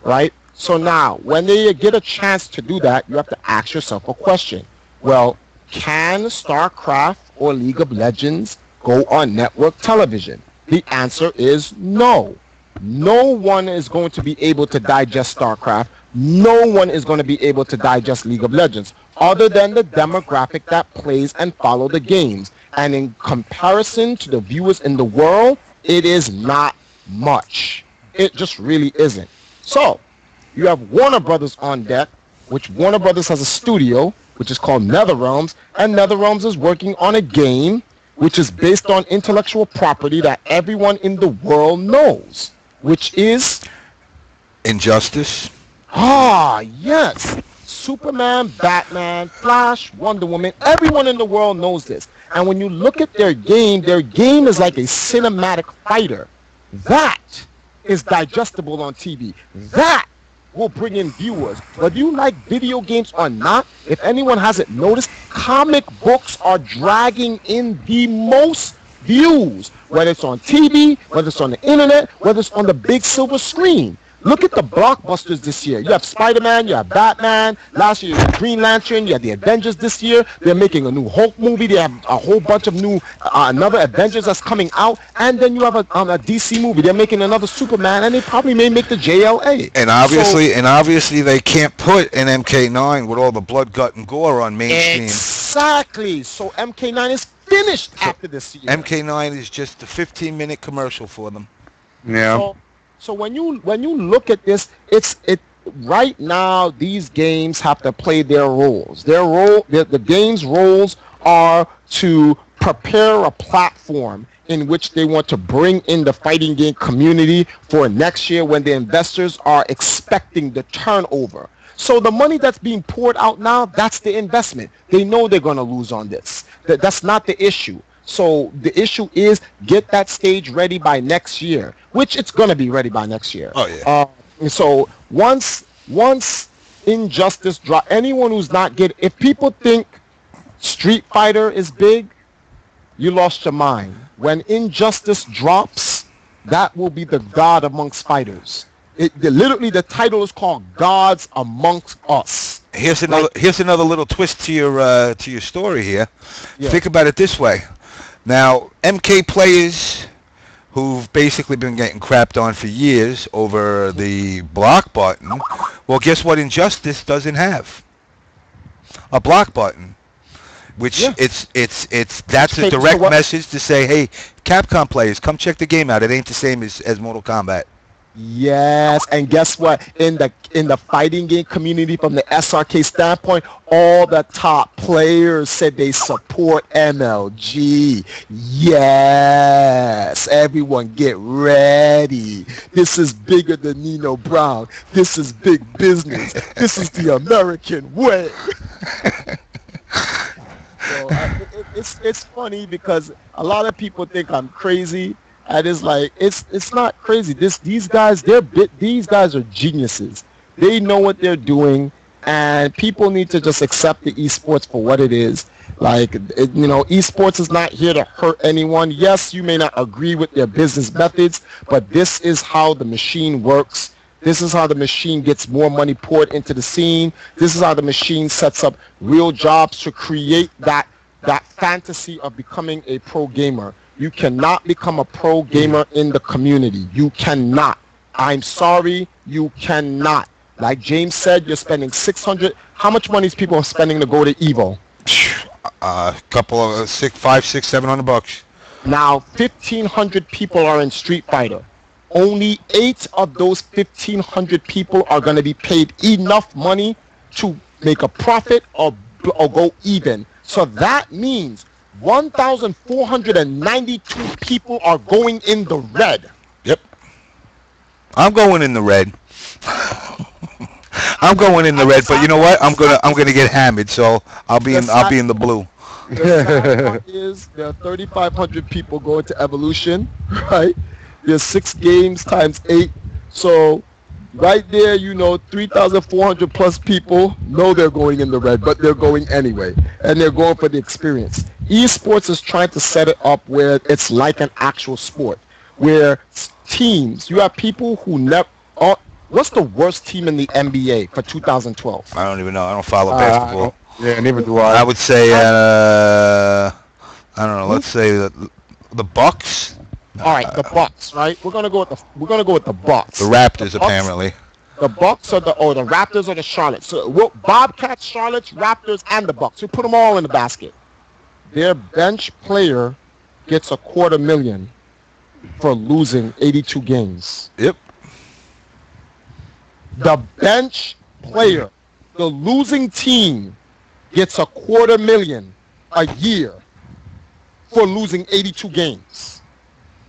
Speaker 5: right? So now, when they get a chance to do that, you have to ask yourself a question. Well, can StarCraft or League of Legends go on network television? The answer is no. No one is going to be able to digest StarCraft. No one is going to be able to digest League of Legends other than the demographic that plays and follow the games. And in comparison to the viewers in the world, it is not much. It just really isn't. So, you have Warner Brothers on deck, which Warner Brothers has a studio, which is called NetherRealms, and NetherRealms is working on a game which is based on intellectual property that everyone in the world knows, which is
Speaker 4: Injustice.
Speaker 5: Yes. Superman, Batman, Flash, Wonder Woman, everyone in the world knows this. And when you look at their game is like a cinematic fighter. That is digestible on TV. That will bring in viewers. Whether you like video games or not, if anyone hasn't noticed, comic books are dragging in the most views. Whether it's on TV, whether it's on the internet, whether it's on the big silver screen. Look at the blockbusters this year. You have Spider-Man, you have Batman. Last year you had Green Lantern, you had the Avengers this year. They're making a new Hulk movie. They have a whole bunch of new, another Avengers that's coming out. And then you have a DC movie. They're making another Superman, and they probably may make the JLA.
Speaker 4: And obviously they can't put an MK9 with all the blood, gut, and gore on mainstream.
Speaker 5: Exactly. So MK9 is finished after this year.
Speaker 4: MK9 is just a 15-minute commercial for them.
Speaker 3: Yeah.
Speaker 5: So when you look at this, right now these games have to play their roles. The game's roles are to prepare a platform in which they want to bring in the fighting game community for next year when the investors are expecting the turnover. So the money that's being poured out now, that's the investment. They know they're going to lose on this. That's not the issue. So the issue is get that stage ready by next year, which it's going to be ready by next year.
Speaker 4: Oh, yeah.
Speaker 5: So once Injustice drop, anyone who's not getting, if people think Street Fighter is big, you lost your mind. When Injustice drops, that will be the god amongst fighters. Literally, the title is called Gods Amongst Us.
Speaker 4: Here's another little twist to your story here. Yeah. Think about it this way. Now, MK players who've basically been getting crapped on for years over the block button, well, guess what Injustice doesn't have? A block button. Which that's a direct message to say, hey, Capcom players, come check the game out. It ain't the same as Mortal Kombat.
Speaker 5: Yes, and guess what? In the fighting game community, from the SRK standpoint, all the top players said they support MLG. Yes, everyone get ready. This is bigger than Nino Brown. This is big business. This is the American way. So, it's funny because a lot of people think I'm crazy. And it's like it's not crazy. These guys are geniuses. They know what they're doing, and people need to just accept the esports for what it is. Like esports is not here to hurt anyone. Yes, you may not agree with their business methods, but this is how the machine works. This is how the machine gets more money poured into the scene. This is how the machine sets up real jobs to create that fantasy of becoming a pro gamer. You cannot become a pro gamer in the community. You cannot. I'm sorry, you cannot. Like James said, you're spending $600. How much money is people spending to go to Evo?
Speaker 4: A couple of $700.
Speaker 5: Now, 1,500 people are in Street Fighter. Only 8 of those 1,500 people are going to be paid enough money to make a profit or go even. So that means 1,492 people are going in the red.
Speaker 4: Yep. I'm going in the red. I'm going in the red, but you know what? I'm gonna get hammered, so I'll be in the blue.
Speaker 5: The sad part is there are 3,500 people going to Evolution, right? There's 6 games times 8, so right there, 3,400 plus people know they're going in the red, but they're going anyway, and they're going for the experience. Esports is trying to set it up where it's like an actual sport, where teams, you have people who never. What's the worst team in the NBA for 2012?
Speaker 4: I don't even know. I don't follow basketball.
Speaker 3: Yeah, neither do I.
Speaker 4: I would say, I don't know. Let's say the Bucks.
Speaker 5: All right, the Bucks, right? We're gonna go with the Bucks.
Speaker 4: The Raptors, apparently.
Speaker 5: The Bucks are the Raptors or the Charlotte. So Bobcats, Charlottes, Raptors, and the Bucks. We put them all in the basket. Their bench player gets $250,000 for losing 82 games.
Speaker 4: Yep.
Speaker 5: The bench player, the losing team, gets $250,000 a year for losing 82 games.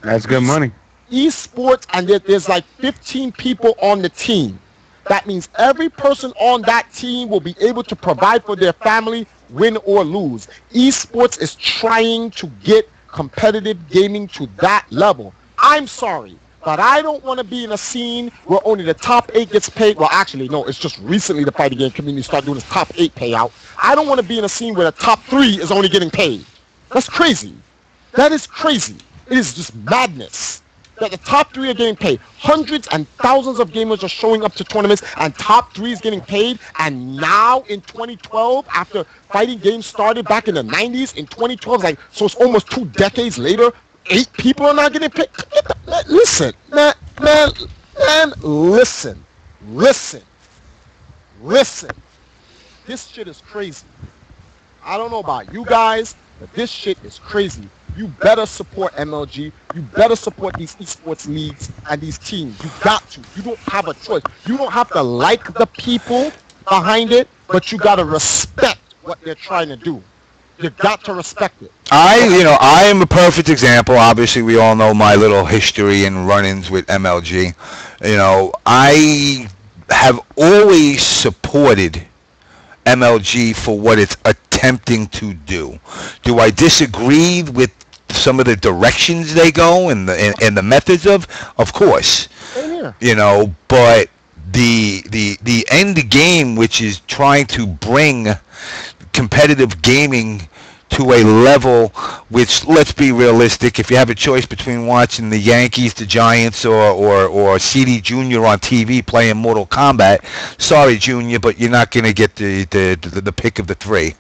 Speaker 3: That's good money.
Speaker 5: Esports, and there's like 15 people on the team. That means every person on that team will be able to provide for their family, win or lose. Esports is trying to get competitive gaming to that level. I'm sorry, but I don't want to be in a scene where only the top 8 gets paid. Well, actually, no, it's just recently the fighting game community started doing this top 8 payout. I don't want to be in a scene where the top 3 is only getting paid. That's crazy. That is crazy. It is just madness that the top 3 are getting paid. Hundreds and thousands of gamers are showing up to tournaments, and top 3 is getting paid. And now in 2012, after fighting games started back in the 90s, in 2012, so it's almost 2 decades later, 8 people are not getting paid. Listen, man, listen. This shit is crazy. I don't know about you guys, but this shit is crazy. You better support MLG. You better support these esports leagues and these teams. You got to. You don't have a choice. You don't have to like the people behind it, but you got to respect what they're trying to do. You got to respect it.
Speaker 4: I am a perfect example. Obviously, we all know my little history and run-ins with MLG. I have always supported MLG for what it's attempting to do. Do I disagree with some of the directions they go and the methods of course. But the end game, which is trying to bring competitive gaming to a level which, let's be realistic, if you have a choice between watching the Yankees, the Giants, or CD Jr. on TV playing Mortal Kombat, sorry Junior, but you're not going to get the pick of the three.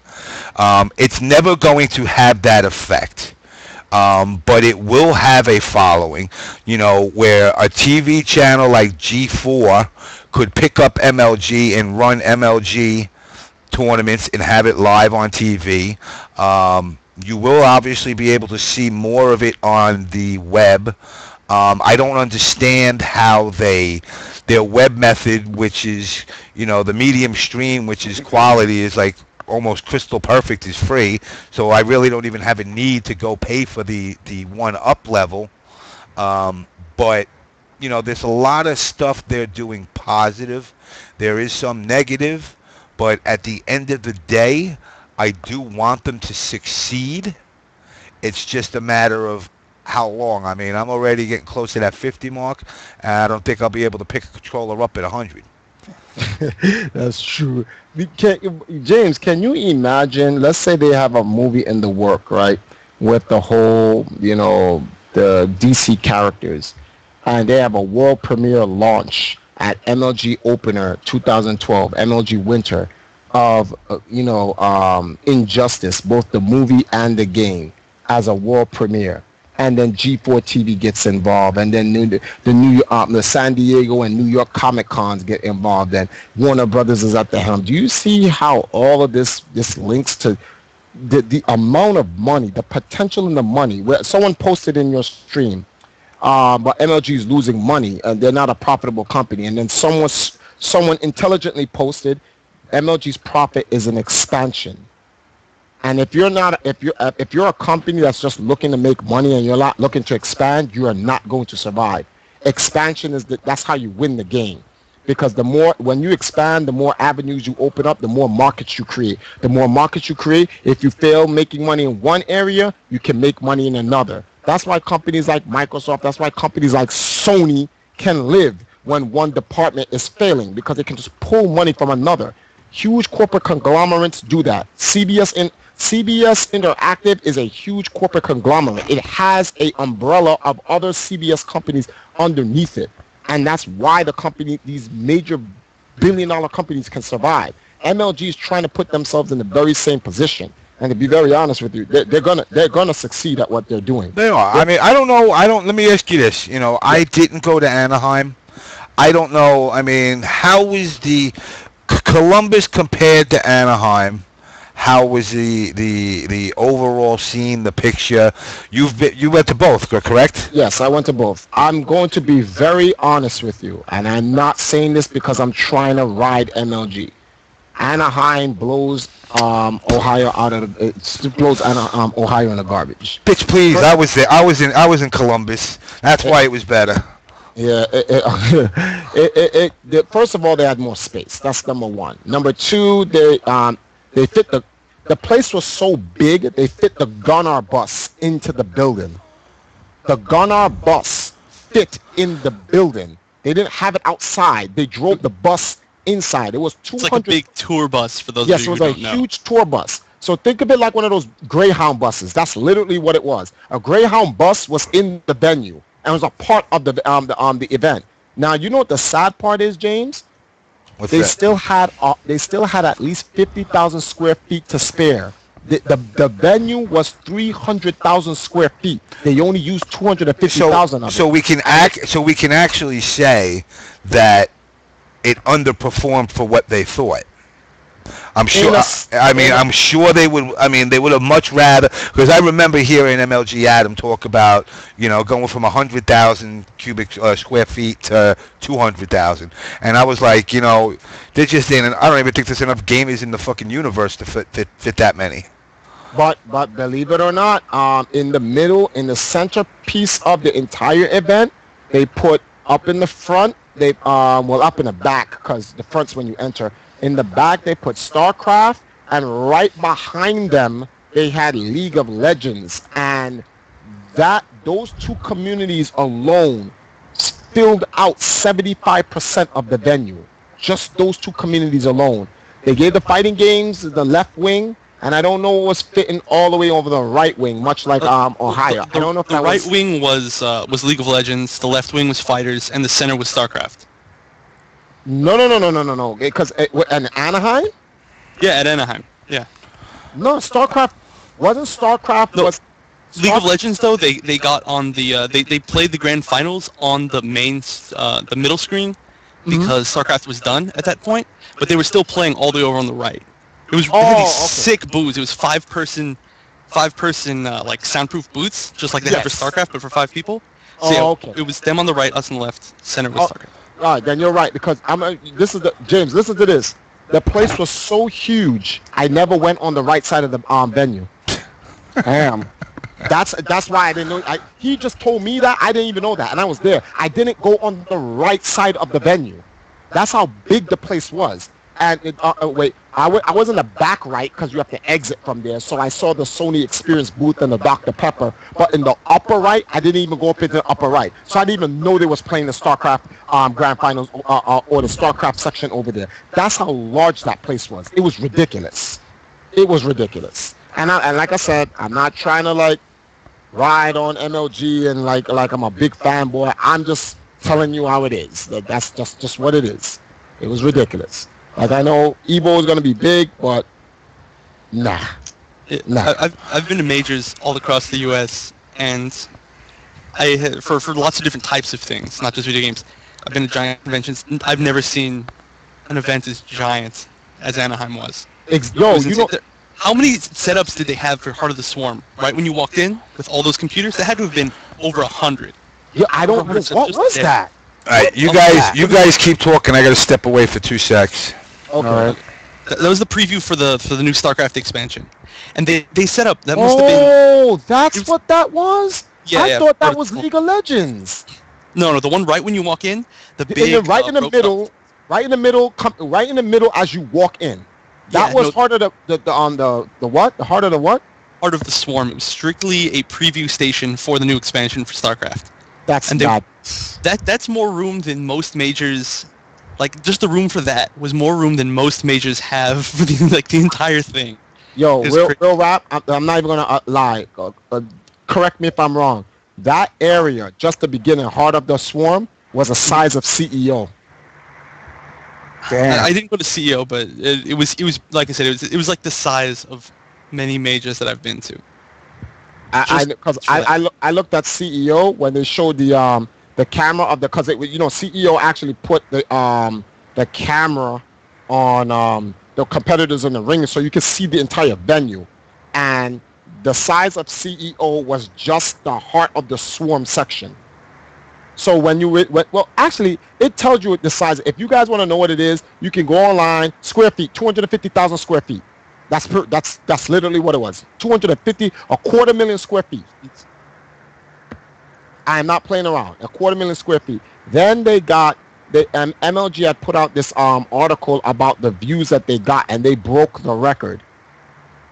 Speaker 4: It's never going to have that effect. But it will have a following, you know, where a TV channel like G4 could pick up MLG and run MLG tournaments and have it live on TV. You will obviously be able to see more of it on the web. I don't understand how their web method, which is, you know, the medium stream, which is quality, is like almost crystal perfect, is free. So I really don't even have a need to go pay for the one up level. But you know, there's a lot of stuff they're doing positive. There is some negative, but at the end of the day, I do want them to succeed. It's just a matter of how long. I mean, I'm already getting close to that 50 mark, and I don't think I'll be able to pick a controller up at 100.
Speaker 5: That's true. James, can you imagine, let's say they have a movie in the work, right, with the whole, you know, the DC characters, and they have a world premiere launch at MLG Opener 2012, MLG Winter, of, Injustice, both the movie and the game, as a world premiere. And then G4 TV gets involved, and then the San Diego and New York Comic Cons get involved, and Warner Brothers is at the helm. Do you see how all of this links to the amount of money, the potential in the money? Where someone posted in your stream, but MLG is losing money, and they're not a profitable company. And then someone intelligently posted, MLG's profit is an expansion. And if you're a company that's just looking to make money and you're not looking to expand, you are not going to survive. Expansion that's how you win the game, because when you expand, the more avenues you open up, the more markets you create. The more markets you create, if you fail making money in one area, you can make money in another. That's why companies like Microsoft, that's why companies like Sony can live when one department is failing, because they can just pull money from another. Huge corporate conglomerates do that. CBS Interactive is a huge corporate conglomerate. It has an umbrella of other CBS companies underneath it. And that's why these major billion-dollar companies can survive. MLG is trying to put themselves in the very same position. And to be very honest with you, they're gonna succeed at what they're doing.
Speaker 4: They are. I mean, I don't know. Let me ask you this. You know, I didn't go to Anaheim. I don't know. I mean, how was the Columbus compared to Anaheim? How was the overall scene, the picture? You went to both, correct?
Speaker 5: Yes, I went to both. I'm going to be very honest with you, and I'm not saying this because I'm trying to ride MLG. Anaheim blows Ohio out of Ohio in the garbage.
Speaker 4: Bitch, please! I was there. I was in Columbus. That's why it was better.
Speaker 5: Yeah, first of all, they had more space. That's number one. Number two, they fit the place was so big, they fit the Gunnar bus into the building. The Gunnar bus fit in the building. They didn't have it outside. They drove the bus inside. It was 200.
Speaker 1: It's like a big tour bus for those of you who don't know.
Speaker 5: Yes, it was a huge tour bus. So think of it like one of those Greyhound buses. That's literally what it was. A Greyhound bus was in the venue and was a part of the event. Now, you know what the sad part is, James? They still had at least 50,000 square feet to spare. The venue was 300,000 square feet. They only used 250,000 of it.
Speaker 4: So we can actually say that it underperformed for what they thought. I'm sure. I'm sure they would. I mean, they would have much rather, because I remember hearing MLG Adam talk about, you know, going from 100,000 cubic square feet to 200,000, and I was like, you know, they're just in. I don't even think there's enough gamers in the fucking universe to fit that many.
Speaker 5: But believe it or not, in the middle, in the centerpiece of the entire event, they put up in the front. Up in the back, because the front's when you enter. In the back, they put StarCraft, and right behind them, they had League of Legends. And those two communities alone filled out 75% of the venue. Just those two communities alone. They gave the fighting games the left wing, and I don't know what was fitting all the way over the right wing, much like Ohio. I don't know if
Speaker 1: the right wing was League of Legends, the left wing was Fighters, and the center was StarCraft.
Speaker 5: No. Because in Anaheim.
Speaker 1: Yeah, at Anaheim. Yeah.
Speaker 5: No, StarCraft wasn't StarCraft.
Speaker 1: No.
Speaker 5: Was
Speaker 1: League of Legends though they got on the they played the grand finals on the main the middle screen because StarCraft was done at that point, but they were still playing all the way over on the right. It was really sick booths. It was five person like soundproof booths, just like they have for StarCraft, but for 5 people. So it was them on the right, us on the left, center was StarCraft.
Speaker 5: All right, then you're right because James. Listen to this. The place was so huge. I never went on the right side of the venue. Damn. That's why I didn't know. He just told me that. I didn't even know that, and I was there. I didn't go on the right side of the venue. That's how big the place was. And I was in the back right because you have to exit from there. So I saw the Sony Experience booth and the Dr. Pepper. But in the upper right, I didn't even go up into the upper right. So I didn't even know they was playing the StarCraft Grand Finals or the StarCraft section over there. That's how large that place was. It was ridiculous. It was ridiculous. And like I said, I'm not trying to like ride on MLG and like I'm a big fanboy. I'm just telling you how it is. That's just what it is. It was ridiculous. Like I know Evo is gonna be big, but nah.
Speaker 1: I've been to majors all across the U.S. and for lots of different types of things, not just video games. I've been to giant conventions. I've never seen an event as giant as Anaheim was. How many setups did they have for Heart of the Swarm? Right when you walked in with all those computers, there had to have been over 100.
Speaker 5: Yeah, I don't know what was that.
Speaker 4: All right, you guys keep talking. I got to step away for 2 secs.
Speaker 5: Okay. All right.
Speaker 1: That was the preview for the new StarCraft expansion, and they set up. That must have been.
Speaker 5: Oh, that's what that was.
Speaker 1: Yeah,
Speaker 5: I thought that was League of Legends.
Speaker 1: No, the one right when you walk in,
Speaker 5: right in the middle as you walk in. That was part of the what? The heart of the what?
Speaker 1: Heart of the Swarm. It was strictly a preview station for the new expansion for StarCraft. That's more room than most majors. Like just the room for that was more room than most majors have for the entire thing.
Speaker 5: Yo, real rap. I'm not even gonna lie. Correct me if I'm wrong. That area, just the beginning, Heart of the Swarm, was the size of CEO.
Speaker 1: Damn. I didn't go to CEO, but it was like I said, it was like the size of many majors that I've been to.
Speaker 5: I looked at CEO when they showed the camera of because CEO actually put the camera on the competitors in the ring so you could see the entire venue, and the size of CEO was just the Heart of the Swarm section. So when you actually it tells you the size. If you guys want to know what it is, you can go online. Square feet, 250,000 square feet. That's literally what it was. 250, 250,000 square feet. I am not playing around. 250,000 square feet. Then they got MLG had put out this article about the views that they got, and they broke the record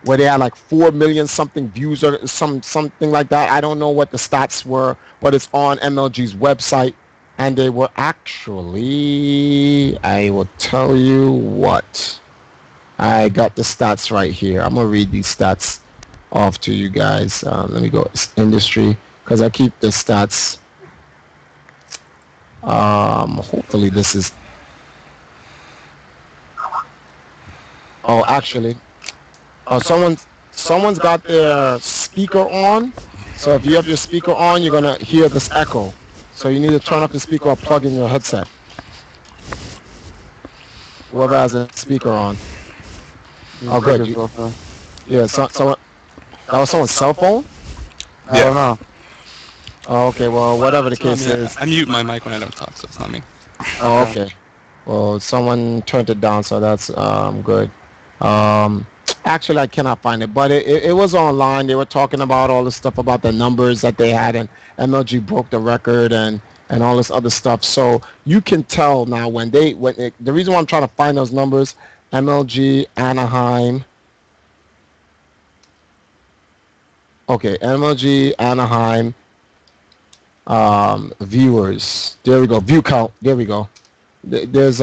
Speaker 5: where they had like 4 million something views or something like that. I don't know what the stats were, but it's on MLG's website, and they were actually, I will tell you what. I got the stats right here. I'm gonna read these stats off to you guys. Let me go industry because I keep the stats. Hopefully this is. Oh, actually, someone's got their speaker on. So if you have your speaker on, you're gonna hear this echo. So you need to turn up the speaker or plug in your headset. Whoever has a speaker on. Oh, good. Yeah, so that was someone's cell phone? I don't know. Oh, okay, well, whatever the case is.
Speaker 1: I mute my mic when I don't talk, so it's not me.
Speaker 5: Oh, okay. Well, someone turned it down, so that's good. Actually, I cannot find it, but it was online. They were talking about all the stuff about the numbers that they had, and MLG broke the record and all this other stuff. So you can tell now the reason why I'm trying to find those numbers, MLG Anaheim. Okay, MLG Anaheim viewers. There we go. View count. There we go. There's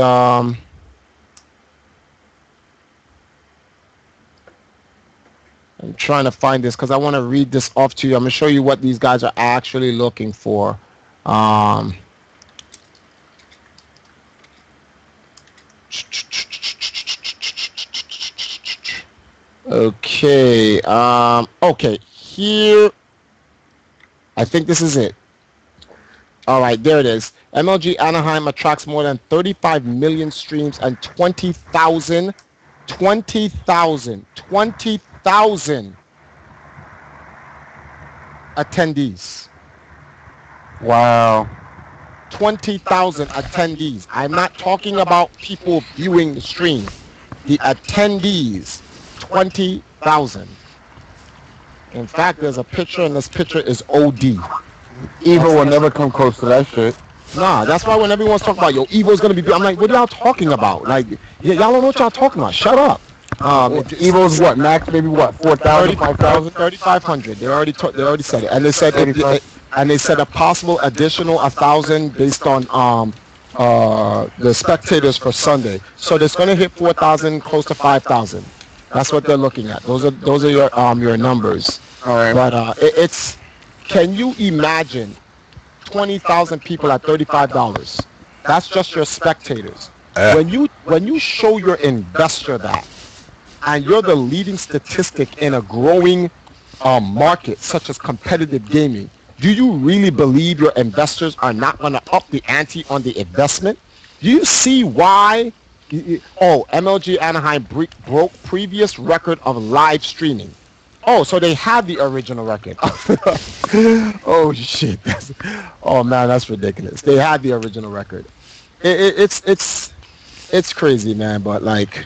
Speaker 5: I'm trying to find this because I want to read this off to you. I'm going to show you what these guys are actually looking for. Okay. Okay. Here. I think this is it. All right. There it is. MLG Anaheim attracts more than 35 million streams and 20,000 attendees.
Speaker 3: Wow.
Speaker 5: 20,000 attendees. I'm not talking about people viewing the stream. The attendees, 20,000. In fact, there's a picture, and this picture is OD.
Speaker 3: Evo will never come close to that shit.
Speaker 5: Nah, that's why when everyone's talking about, yo, Evo's gonna be big, I'm like, what are y'all talking about? Like, y'all don't know what y'all talking about. Shut up.
Speaker 3: Evo's what? Max maybe what? 4,000, 5,000?
Speaker 5: 3,500. They already said it, and they said a possible additional 1,000 based on the spectators for Sunday. So it's going to hit 4,000, close to 5,000. That's what they're looking at. Those are your numbers.
Speaker 3: All right.
Speaker 5: But it's, can you imagine 20,000 people at $35? That's just your spectators. When you show your investor that, and you're the leading statistic in a growing market such as competitive gaming, do you really believe your investors are not going to up the ante on the investment? Do you see why? MLG Anaheim broke previous record of live streaming. Oh, so they have the original record. Oh shit! Oh man, that's ridiculous. They had the original record. It's crazy, man. But like,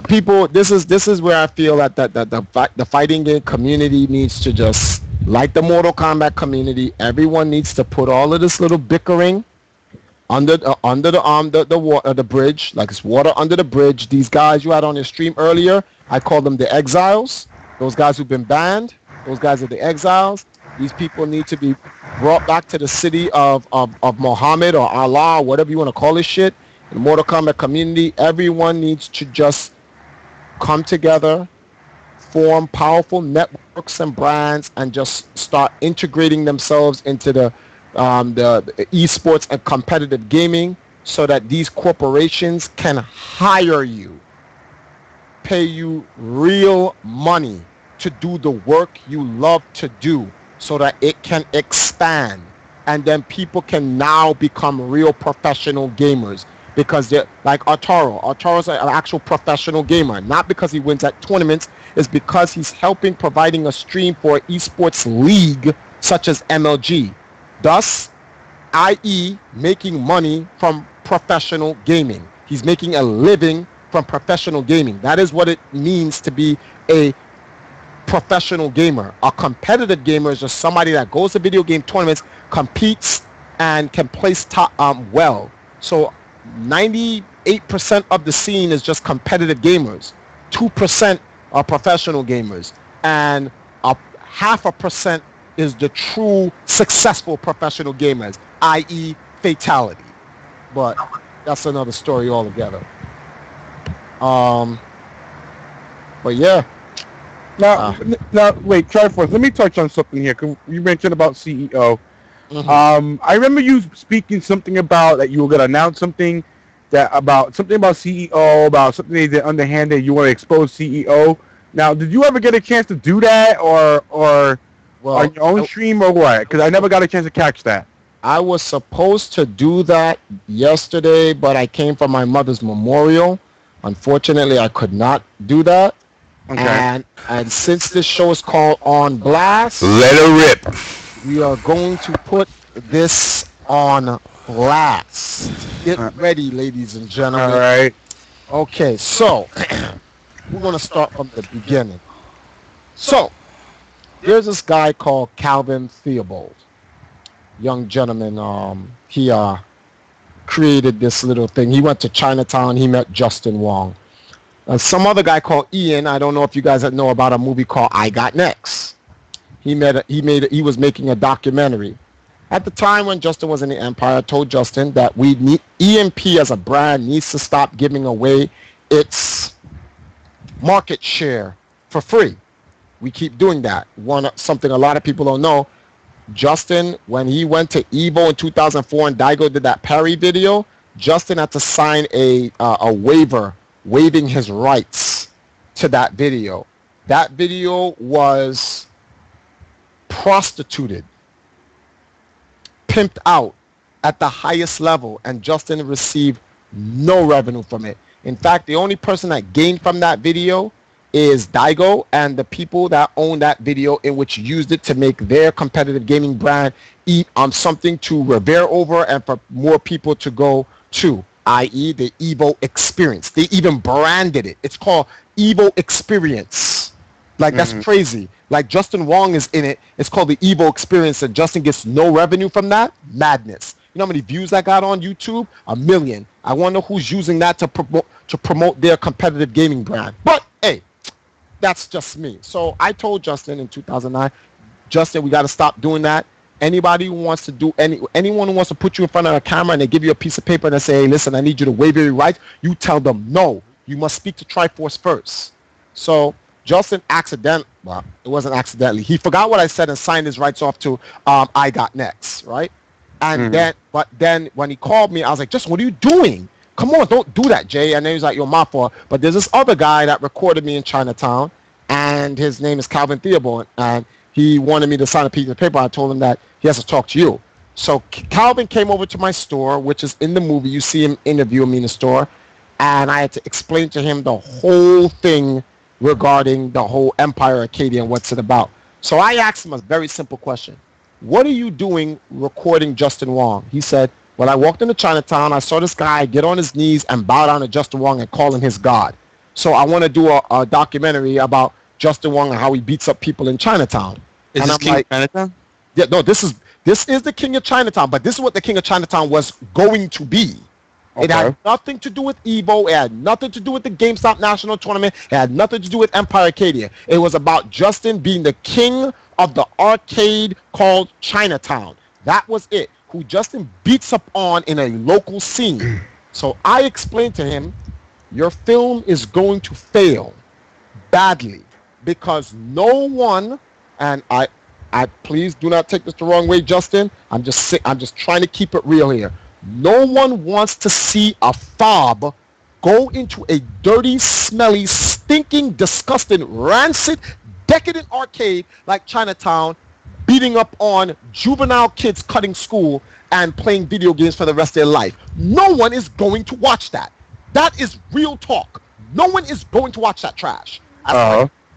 Speaker 5: people, this is where I feel that the fighting game community needs to just, like the Mortal Kombat community, everyone needs to put all of this little bickering under the bridge, like it's water under the bridge. These guys you had on your stream earlier, I call them the exiles. Those guys who've been banned, those guys are the exiles. These people need to be brought back to the city of Muhammad or Allah, or whatever you want to call this shit. In the Mortal Kombat community, everyone needs to just come together, form powerful networks and brands, and just start integrating themselves into the esports and competitive gaming, so that these corporations can hire you, pay you real money to do the work you love to do, so that it can expand, and then people can now become real professional gamers. Because they're like Arturo's an actual professional gamer, not because he wins at tournaments, it's because he's providing a stream for an esports league such as MLG, thus i.e. making money from professional gaming. He's making a living from professional gaming. That is what it means to be a professional gamer. A competitive gamer is just somebody that goes to video game tournaments, competes, and can place top well. So 98% of the scene is just competitive gamers. 2% are professional gamers, and 0.5% is the true successful professional gamers, i.e. fatality. But that's another story altogether. But yeah.
Speaker 3: Now, wait, Triforce, let me touch on something here, because you mentioned about CEO.
Speaker 5: Mm-hmm.
Speaker 3: I remember you speaking something about that you were gonna announce something about CEO, about something they did underhanded. You want to expose CEO. Now, did you ever get a chance to do that, or on your own stream, or what? Because I never got a chance to catch that.
Speaker 5: I was supposed to do that yesterday, but I came from my mother's memorial. Unfortunately, I could not do that.
Speaker 3: Okay.
Speaker 5: And since this show is called On Blast,
Speaker 4: Let her rip.
Speaker 5: we are going to put this on blast. Get ready, ladies and gentlemen.
Speaker 3: All right.
Speaker 5: Okay, so we're going to start from the beginning. So there's this guy called Calvin Theobald. Young gentleman, he created this little thing. He went to Chinatown. He met Justin Wong. Some other guy called Ian. I don't know if you guys know about a movie called I Got Next. He was making a documentary. At the time when Justin was in the Empire, I told Justin that EMP as a brand needs to stop giving away its market share for free. We keep doing that. Something a lot of people don't know, Justin, when he went to Evo in 2004 and Daigo did that parry video, Justin had to sign a waiver waiving his rights to that video. That video was prostituted, pimped out at the highest level, and Justin received no revenue from it. In fact, the only person that gained from that video is Daigo and the people that own that video, in which used it to make their competitive gaming brand eat on something to revere over and for more people to go to, i.e. the Evo experience. They even branded it. It's called Evo Experience. Like, that's crazy. Like, Justin Wong is in it. It's called the Evo Experience, and Justin gets no revenue from that? Madness. You know how many views that got on YouTube? 1 million. I wonder who's using that to promote their competitive gaming brand. But, hey, that's just me. So I told Justin in 2009, Justin, we got to stop doing that. Anybody who wants to do anyone who wants to put you in front of a camera and they give you a piece of paper and they say, hey, listen, I need you to waive your rights, you tell them no. You must speak to Triforce first. So Justin well, it wasn't accidentally. He forgot what I said and signed his rights off to I Got Next, right? And then when he called me, I was like, Justin, what are you doing? Come on, don't do that, Jay. And then he was like, yo, my fault. But there's this other guy that recorded me in Chinatown, and his name is Calvin Theobald, and he wanted me to sign a piece of paper. I told him that he has to talk to you. So Calvin came over to my store, which is in the movie. You see him interviewing me in the store, and I had to explain to him the whole thing regarding the whole Empire Arcadia and what's it about. So I asked him a very simple question. What are you doing recording Justin Wong? He said, well, I walked into Chinatown, I saw this guy get on his knees and bow down to Justin Wong and call him his god. So I want to do a documentary about Justin Wong and how he beats up people in Chinatown.
Speaker 1: Is this King of Chinatown?
Speaker 5: Yeah, no, this is the King of Chinatown, but this is what the King of Chinatown was going to be. Okay. It had nothing to do with Evo. It had nothing to do with the GameStop National Tournament. It had nothing to do with Empire Arcadia. It was about Justin being the king of the arcade called Chinatown. That was it. Who Justin beats up on in a local scene. So I explained to him, your film is going to fail badly because no one, and I please do not take this the wrong way, Justin. I'm just trying to keep it real here. No one wants to see a fob go into a dirty, smelly, stinking, disgusting, rancid, decadent arcade like Chinatown, beating up on juvenile kids cutting school and playing video games for the rest of their life. No one is going to watch that. That is real talk. No one is going to watch that trash.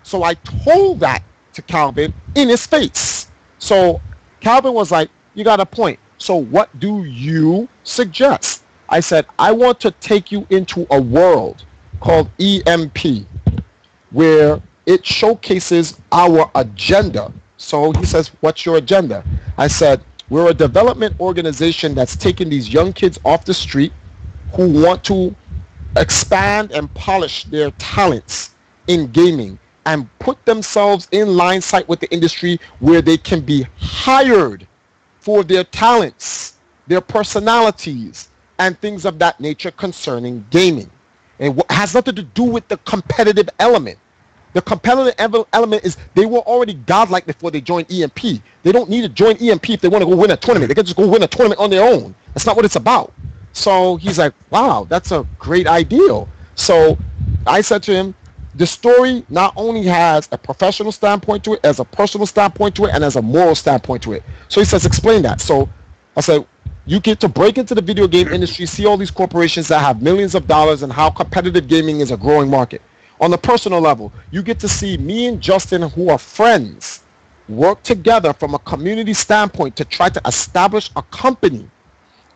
Speaker 5: So I told that to Calvin in his face. So Calvin was like, you got a point. So what do you suggest? I said, I want to take you into a world called EMP, where it showcases our agenda. So he says, what's your agenda? I said, we're a development organization that's taking these young kids off the street who want to expand and polish their talents in gaming and put themselves in line sight with the industry where they can be hired for their talents, their personalities, and things of that nature concerning gaming. And what has nothing to do with the competitive element. The competitive element is they were already godlike before they joined EMP. They don't need to join EMP if they want to go win a tournament. They can just go win a tournament on their own. That's not what it's about. So he's like, wow, that's a great idea. So I said to him, the story not only has a professional standpoint to it, as a personal standpoint to it, and as a moral standpoint to it. So he says, explain that. So I said, you get to break into the video game industry, see all these corporations that have millions of dollars and how competitive gaming is a growing market. On the personal level, you get to see me and Justin, who are friends, work together from a community standpoint to try to establish a company,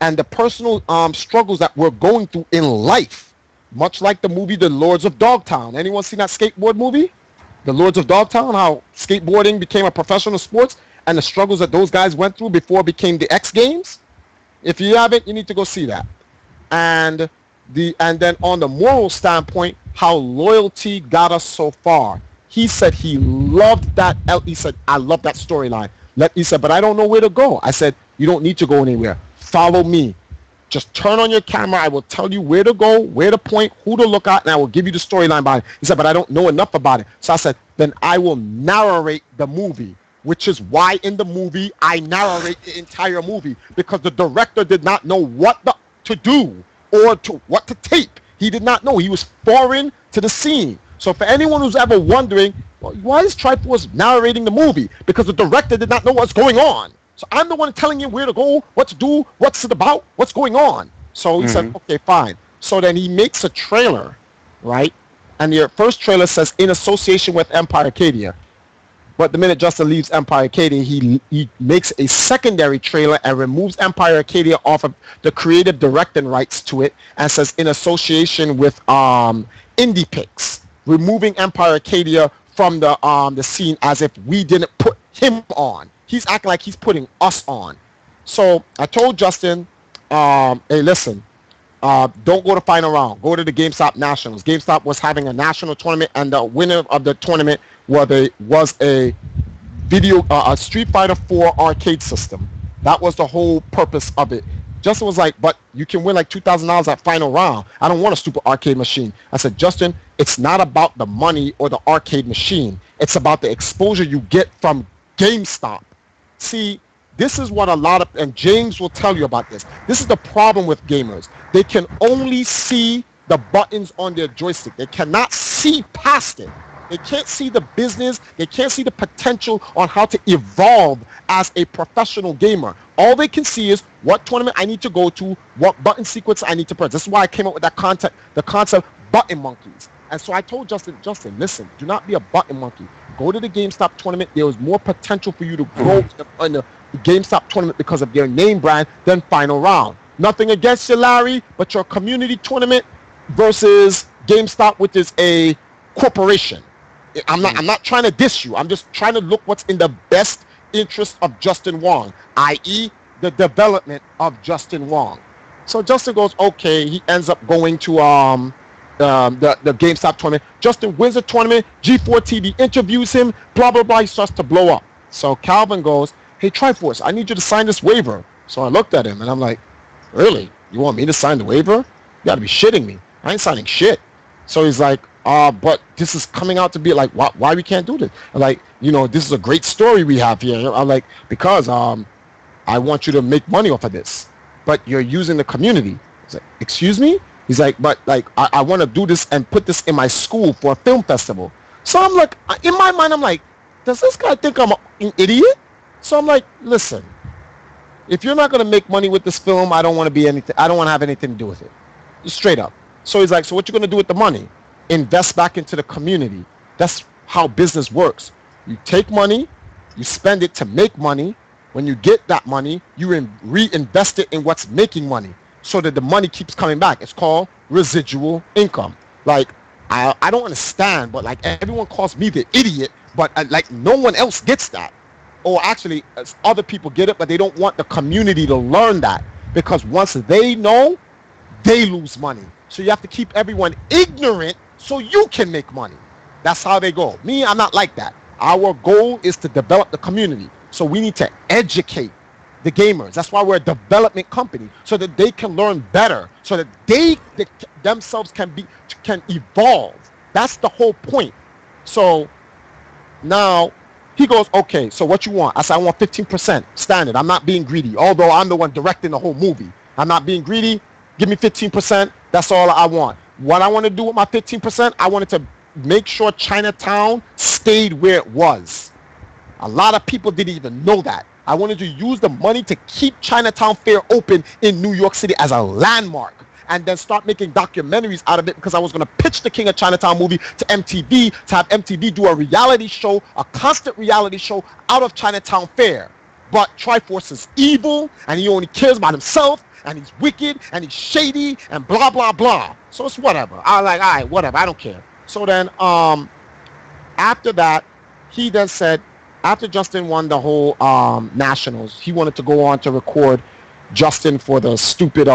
Speaker 5: and the personal struggles that we're going through in life. Much like the movie The Lords of Dogtown. Anyone seen that skateboard movie? The Lords of Dogtown, how skateboarding became a professional sport and the struggles that those guys went through before it became the X Games? If you haven't, you need to go see that. And then on the moral standpoint, how loyalty got us so far. He said he loved that. He said, I love that storyline. He said, but I don't know where to go. I said, you don't need to go anywhere. Follow me. Just turn on your camera. I will tell you where to go, where to point, who to look at, and I will give you the storyline behind it. He said, but I don't know enough about it. So I said, then I will narrate the movie, which is why in the movie I narrate the entire movie, because the director did not know what to do or what to tape. He did not know. He was foreign to the scene. So for anyone who's ever wondering, well, why is Triforce narrating the movie? Because the director did not know what's going on. So I'm the one telling you where to go, what to do, what's it about, what's going on. So he said, okay, fine. So then he makes a trailer, right? And the first trailer says, in association with Empire Arcadia. But the minute Justin leaves Empire Arcadia, he makes a secondary trailer and removes Empire Arcadia off of the creative directing rights to it and says, in association with Indie Pix, removing Empire Arcadia from the scene as if we didn't put him on. He's acting like he's putting us on. So I told Justin, hey, listen, don't go to final round. Go to the GameStop Nationals. GameStop was having a national tournament, and the winner of the tournament was a Street Fighter 4 arcade system. That was the whole purpose of it. Justin was like, but you can win like $2,000 at final round. I don't want a stupid arcade machine. I said, Justin, it's not about the money or the arcade machine. It's about the exposure you get from GameStop. See, this is what a lot of, and James will tell you about this. This is the problem with gamers. They can only see the buttons on their joystick. They cannot see past it. They can't see the business. They can't see the potential on how to evolve as a professional gamer. All they can see is what tournament I need to go to, what button sequence I need to press. This is why I came up with that concept, the concept button monkeys. And so I told Justin, listen, do not be a button monkey. Go to the GameStop tournament. There is more potential for you to grow in the GameStop tournament because of their name brand than final round. Nothing against you, Larry, but your community tournament versus GameStop, which is a corporation. I'm not trying to diss you. I'm just trying to look what's in the best interest of Justin Wong, i.e. the development of Justin Wong. So Justin goes, okay. He ends up going to the GameStop tournament. Justin wins the tournament. G4 TV interviews him. Blah, blah, blah. He starts to blow up. So Calvin goes, hey, Triforce, I need you to sign this waiver. So I looked at him, and I'm like, really? You want me to sign the waiver? You got to be shitting me. I ain't signing shit. So he's like, but this is coming out to be like, why we can't do this? I'm like, this is a great story we have here. I'm like, because I want you to make money off of this, but you're using the community. He's like, excuse me? He's like, but like, I want to do this and put this in my school for a film festival. So I'm like, in my mind, I'm like, does this guy think I'm an idiot? So I'm like, listen, if you're not going to make money with this film, I don't want to be anything. I don't want to have anything to do with it. Straight up. So he's like, so what you going to do with the money? Invest back into the community. That's how business works. You take money, you spend it to make money. When you get that money, you reinvest it in what's making money so that the money keeps coming back. It's called residual income. Like, I don't understand, but like everyone calls me the idiot, but like no one else gets that. Or actually, other people get it, but they don't want the community to learn that, because once they know, they lose money. So you have to keep everyone ignorant so you can make money. That's how they go. Me, I'm not like that. Our goal is to develop the community. So we need to educate the gamers. That's why we're a development company, so that they can learn better, so that they themselves can evolve. That's the whole point. So now he goes, okay, so what you want? I said, I want 15% standard. I'm not being greedy, although I'm the one directing the whole movie. I'm not being greedy. Give me 15%. That's all I want. What I want to do with my 15%, I wanted to make sure Chinatown stayed where it was. A lot of people didn't even know that. I wanted to use the money to keep Chinatown Fair open in New York City as a landmark, and then start making documentaries out of it, because I was going to pitch the King of Chinatown movie to MTV, to have MTV do a reality show, a constant reality show out of Chinatown Fair. But Triforce is evil, and he only cares about himself, and he's wicked, and he's shady, and blah, blah, blah. So it's whatever. I was like, all right, whatever, I don't care. So then after that, he then said, after Justin won the whole nationals, he wanted to go on to record Justin for the stupid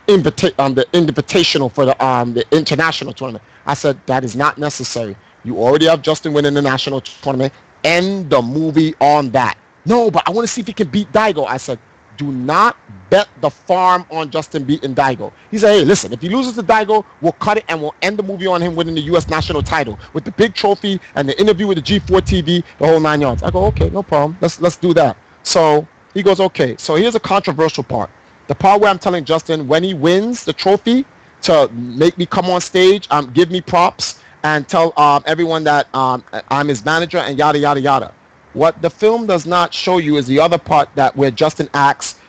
Speaker 5: invitational for the international tournament. I said, that is not necessary. You already have Justin winning the national tournament. End the movie on that. No, but I want to see if he can beat Daigo. I said, do not bet the farm on Justin beating Daigo. He said, hey, listen, if he loses to Daigo, we'll cut it and we'll end the movie on him winning the U.S. national title with the big trophy and the interview with the G4 TV, the whole 9 yards. I go, okay, no problem. Let's do that. So he goes, okay. So here's a controversial part. The part where I'm telling Justin when he wins the trophy to make me come on stage, give me props, and tell everyone that I'm his manager and yada, yada, yada. What the film does not show you is the other part that where Justin asks,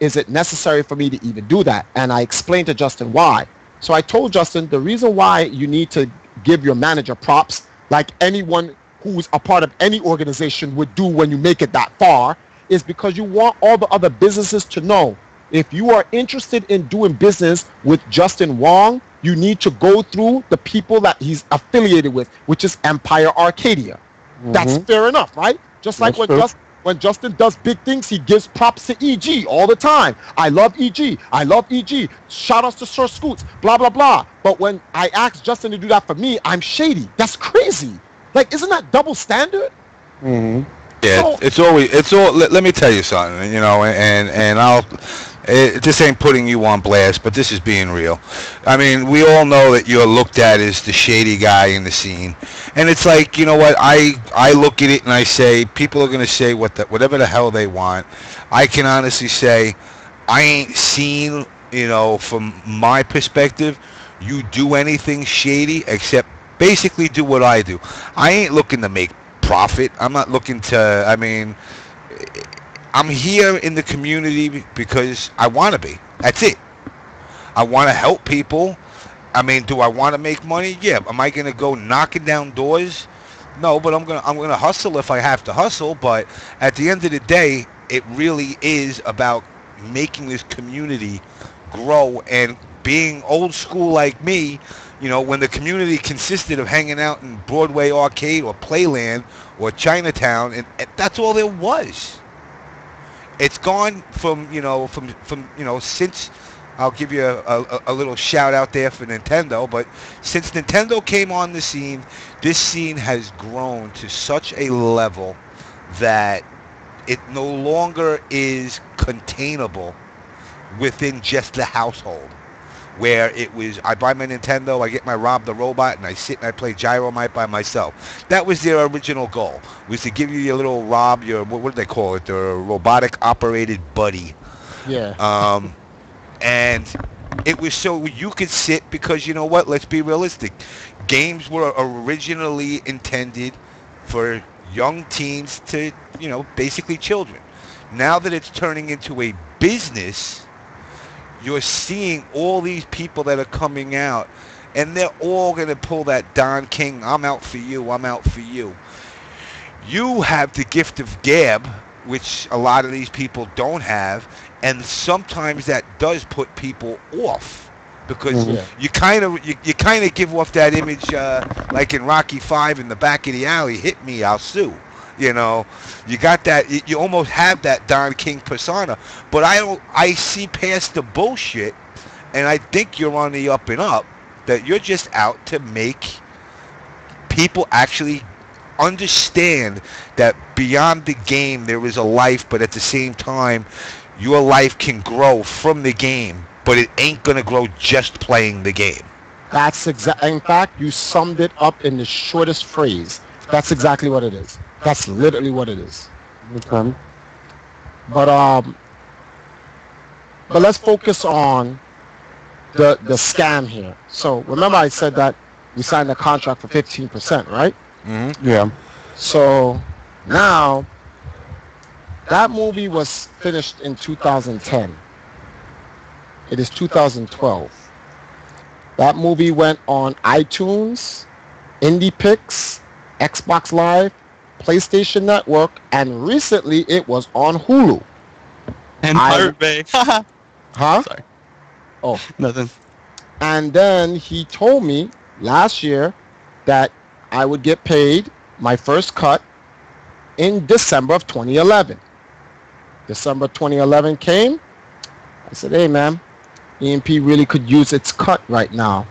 Speaker 5: is it necessary for me to even do that? And I explained to Justin why. So I told Justin the reason why you need to give your manager props like anyone who's a part of any organization would do when you make it that far is because you want all the other businesses to know if you are interested in doing business with Justin Wong, you need to go through the people that he's affiliated with, which is Empire Arcadia. That's fair enough, right? Just like when Justin does big things, he gives props to EG all the time. I love EG. I love EG. Shout outs to Sir Scoots, blah, blah, blah. But when I ask Justin to do that for me, I'm shady. That's crazy. Like, isn't that double standard?
Speaker 4: Yeah,
Speaker 5: So,
Speaker 4: let me tell you something, and this ain't putting you on blast, but this is being real. I mean, we all know that you're looked at as the shady guy in the scene. And it's like, you know what, I look at it and I say, people are going to say whatever the hell they want. I can honestly say, I ain't seen, from my perspective, you do anything shady except basically do what I do. I ain't looking to make profit. I'm not looking to, I'm here in the community because I want to be. That's it. I want to help people. I mean, do I want to make money? Yeah. Am I going to go knocking down doors? No, but I'm gonna hustle if I have to hustle. But at the end of the day, it really is about making this community grow and being old school like me. When the community consisted of hanging out in Broadway Arcade or Playland or Chinatown, and that's all there was. It's gone from since, I'll give you a little shout out there for Nintendo, but since Nintendo came on the scene, this scene has grown to such a level that it no longer is containable within just the household. Where it was, I buy my Nintendo, I get my Rob the Robot, and I sit and I play Gyromite by myself. That was their original goal, was to give you your little Rob, what do they call it, the robotic operated buddy.
Speaker 5: Yeah.
Speaker 4: And it was so you could sit, because you know what, let's be realistic. Games were originally intended for young teens to, basically children. Now that it's turning into a business, you're seeing all these people that are coming out, and they're all going to pull that Don King, I'm out for you, I'm out for you. You have the gift of gab, which a lot of these people don't have, and sometimes that does put people off, because you kind of give off that image, like in Rocky V in the back of the alley, hit me, I'll sue. You got that, you almost have that Don King persona, but I see past the bullshit, and I think you're on the up and up, that you're just out to make people actually understand that beyond the game there is a life, but at the same time, your life can grow from the game, but it ain't gonna grow just playing the game.
Speaker 5: That's in fact, you summed it up in the shortest phrase. That's exactly what it is. That's literally what it is. Okay. But let's focus on the scam here. So remember I said that we signed a contract for 15%, right?
Speaker 3: Yeah.
Speaker 5: So now that movie was finished in 2010. It is 2012. That movie went on iTunes, IndiePix, Xbox Live, PlayStation Network, and recently it was on Hulu.
Speaker 1: And Pirate Bay.
Speaker 5: Huh?
Speaker 1: Sorry.
Speaker 5: Oh.
Speaker 1: Nothing.
Speaker 5: And then he told me last year that I would get paid my first cut in December of 2011. December 2011 came. I said, hey, man, EMP really could use its cut right now.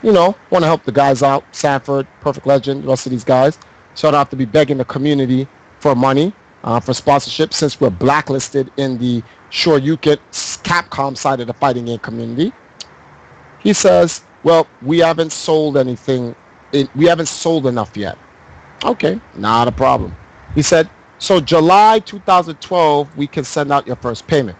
Speaker 5: Want to help the guys out, Sanford, Perfect Legend, the rest of these guys. So I don't have to be begging the community for money, for sponsorship, since we're blacklisted in the Shoryuken, Capcom side of the fighting game community. He says, well, we haven't sold anything. We haven't sold enough yet. Okay, not a problem. He said, so July 2012, we can send out your first payment.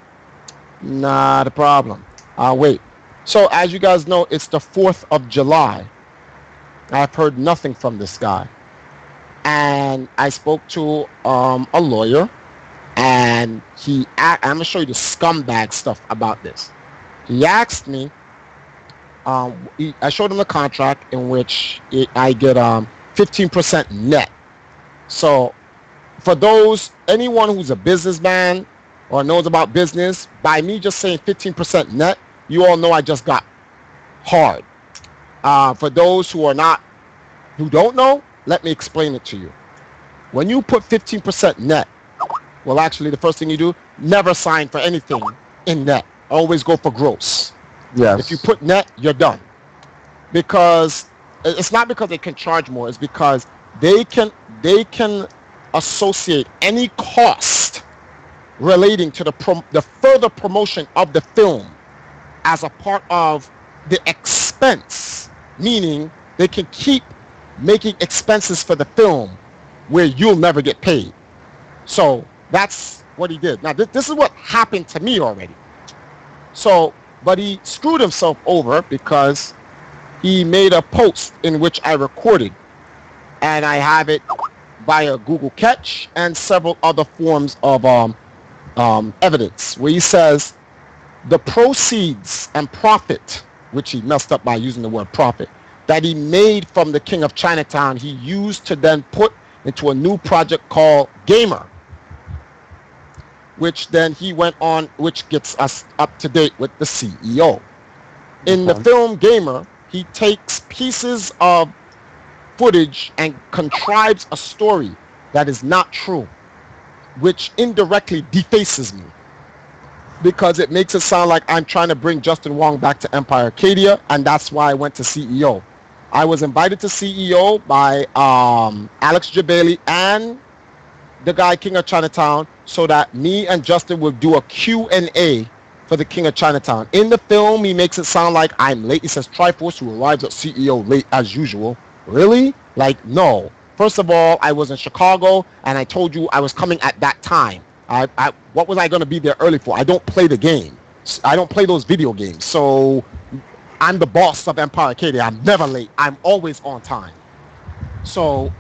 Speaker 5: Not a problem. I'll wait. So as you guys know, it's the 4th of July. I've heard nothing from this guy. And I spoke to a lawyer, and I'm going to show you the scumbag stuff about this. He asked me, I showed him the contract in which I get 15% net. So for anyone who's a businessman or knows about business, by me just saying 15% net, you all know I just got hard. For those who don't know, let me explain it to you. When you put 15% net, well, actually, the first thing you do, never sign for anything in net. Always go for gross.
Speaker 3: Yes.
Speaker 5: If you put net, you're done. Because it's not because they can charge more. It's because they can associate any cost relating to the further promotion of the film as a part of the expense. Meaning they can keep making expenses for the film where you'll never get paid. So that's what he did. Now this is what happened to me already. So, but he screwed himself over because he made a post in which I recorded, and I have it via Google Catch and several other forms of evidence, where he says the proceeds and profit, which he messed up by using the word profit, that he made from the King of Chinatown, he used to then put into a new project called Gamer, which then he went on, which gets us up to date with the CEO. In the film Gamer, he takes pieces of footage and contrives a story that is not true, which indirectly defaces me, because it makes it sound like I'm trying to bring Justin Wong back to Empire Arcadia, and that's why I went to CEO. I was invited to CEO by Alex Jabali and the guy King of Chinatown, so that me and Justin would do a Q&A for the King of Chinatown. In the film, he makes it sound like I'm late. He says Triforce, who arrives at CEO late as usual. Really? Like, no. First of all, I was in Chicago, and I told you I was coming at that time. What was I going to be there early for? I don't play the game. I don't play those video games. So I'm the boss of Empire Arcadia. I'm never late. I'm always on time. So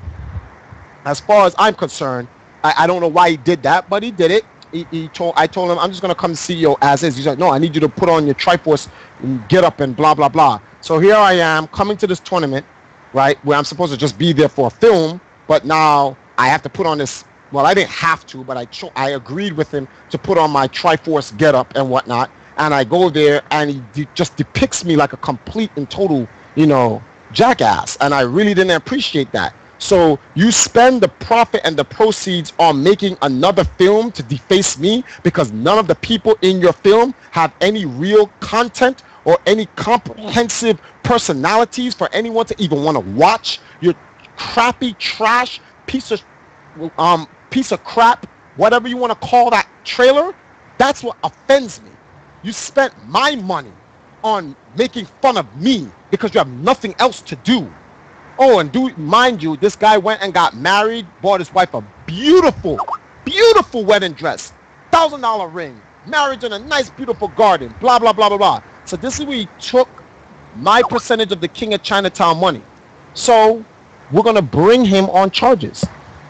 Speaker 5: as far as I'm concerned, I don't know why he did that, but he did it. I told him I'm just going to come to CEO as is. He's like, no, I need you to put on your Triforce and get up and blah, blah, blah. So here I am coming to this tournament, right, where I'm supposed to just be there for a film, but now I have to put on this. Well, I didn't have to, but I agreed with him to put on my Triforce getup and whatnot. And I go there, and he just depicts me like a complete and total, jackass. And I really didn't appreciate that. So you spend the profit and the proceeds on making another film to deface me, because none of the people in your film have any real content or any comprehensive personalities for anyone to even want to watch your crappy trash piece of crap, whatever you want to call that trailer. That's what offends me. You spent my money on making fun of me because you have nothing else to do. Oh, and mind you, this guy went and got married, bought his wife a beautiful, beautiful wedding dress, $1,000 ring, marriage in a nice, beautiful garden, blah, blah, blah, blah, blah. So this is where he took my percentage of the King of Chinatown money. So we're going to bring him on charges.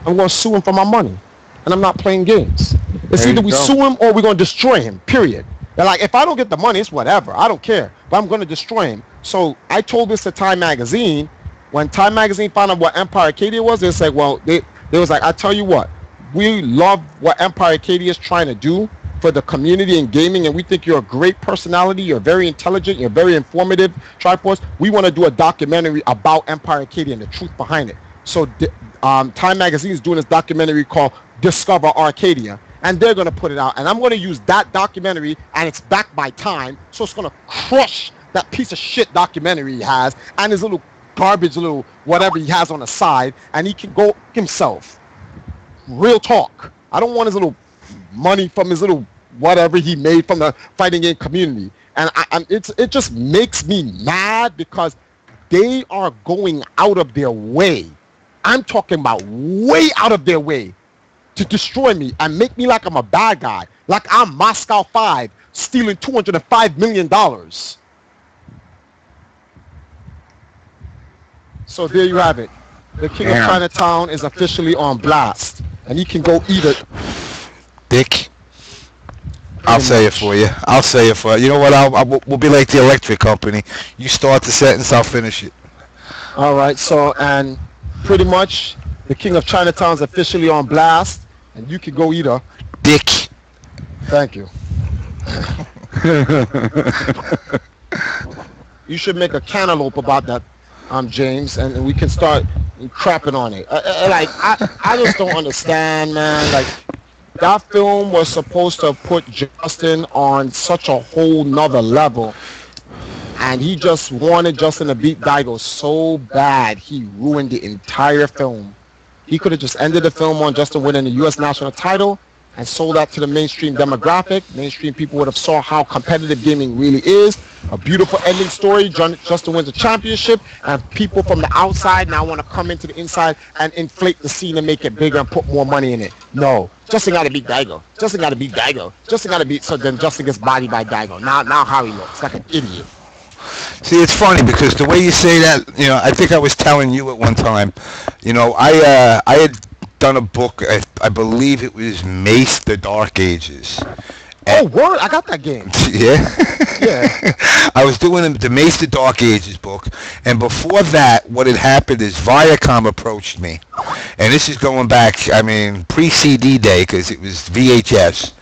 Speaker 5: I'm going to sue him for my money. And I'm not playing games. It's either we sue him or we're going to destroy him, period. They're like, if I don't get the money, it's whatever. I don't care. But I'm going to destroy him. So I told this to Time Magazine. When Time Magazine found out what Empire Arcadia was, they said, well, they was like, I tell you what, we love what Empire Arcadia is trying to do for the community and gaming, and we think you're a great personality, you're very intelligent, you're very informative, Triforce. We want to do a documentary about Empire Arcadia and the truth behind it. So Time Magazine is doing this documentary called Discover Arcadia, and they're going to put it out, and I'm going to use that documentary, and it's backed by Time, so it's going to crush that piece of shit documentary he has, and his little garbage little whatever he has on the side, and he can go himself. Real talk. I don't want his little money from his little whatever he made from the fighting game community. And it just makes me mad because they are going out of their way. I'm talking about way out of their way to destroy me and make me like I'm a bad guy, like I'm Moscow 5 stealing $205 million. So there you have it. The King of Chinatown is officially on blast, and he can go eat it.
Speaker 4: Dick, I'll say it for you. I'll say it for you. You know what? We'll be like the electric company. You start the sentence, I'll finish it.
Speaker 5: All right. So, and pretty much, the King of Chinatown is officially on blast, and you can go eat her.
Speaker 4: Dick.
Speaker 5: Thank you. You should make a cantaloupe about that, James, and we can start crapping on it. I just don't understand, man. Like, that film was supposed to put Justin on such a whole nother level, and he just wanted Justin to beat Daigo so bad he ruined the entire film. He could have just ended the film on Justin winning the U.S. national title and sold that to the mainstream demographic. Mainstream people would have saw how competitive gaming really is. A beautiful ending story. Justin wins the championship, and people from the outside now want to come into the inside and inflate the scene and make it bigger and put more money in it. No, Justin got to beat Daigo. Justin got to beat Daigo. Justin got to beat. So then Justin gets bodied by Daigo. Now how he looks like an idiot.
Speaker 4: See, it's funny because the way you say that, you know, I think I was telling you at one time, you know, I had done a book, I believe it was Mace the Dark Ages.
Speaker 5: Oh, word! I got that game.
Speaker 4: Yeah?
Speaker 5: Yeah.
Speaker 4: I was doing the Mace the Dark Ages book, and before that, what had happened is Viacom approached me. And this is going back, I mean, pre-CD day, because it was VHS.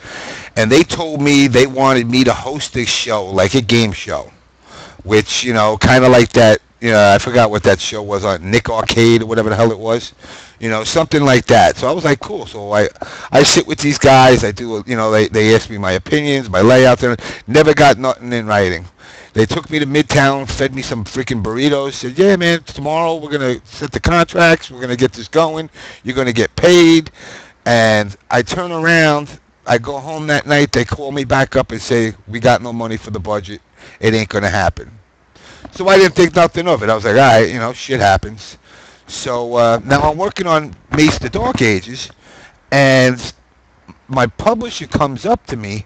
Speaker 4: And they told me they wanted me to host this show, like a game show. Which, you know, kind of like that, you know, I forgot what that show was on, Nick Arcade or whatever the hell it was. You know, something like that. So I was like, cool. So I sit with these guys. I do, you know, they ask me my opinions, my layout. There. Never got nothing in writing. They took me to Midtown, fed me some freaking burritos. Said, yeah, man, tomorrow we're going to set the contracts. We're going to get this going. You're going to get paid. And I turn around. I go home that night. They call me back up and say, we got no money for the budget. It ain't going to happen. So I didn't think nothing of it. I was like, all right, you know, shit happens. So now I'm working on Mace the Dark Ages, and my publisher comes up to me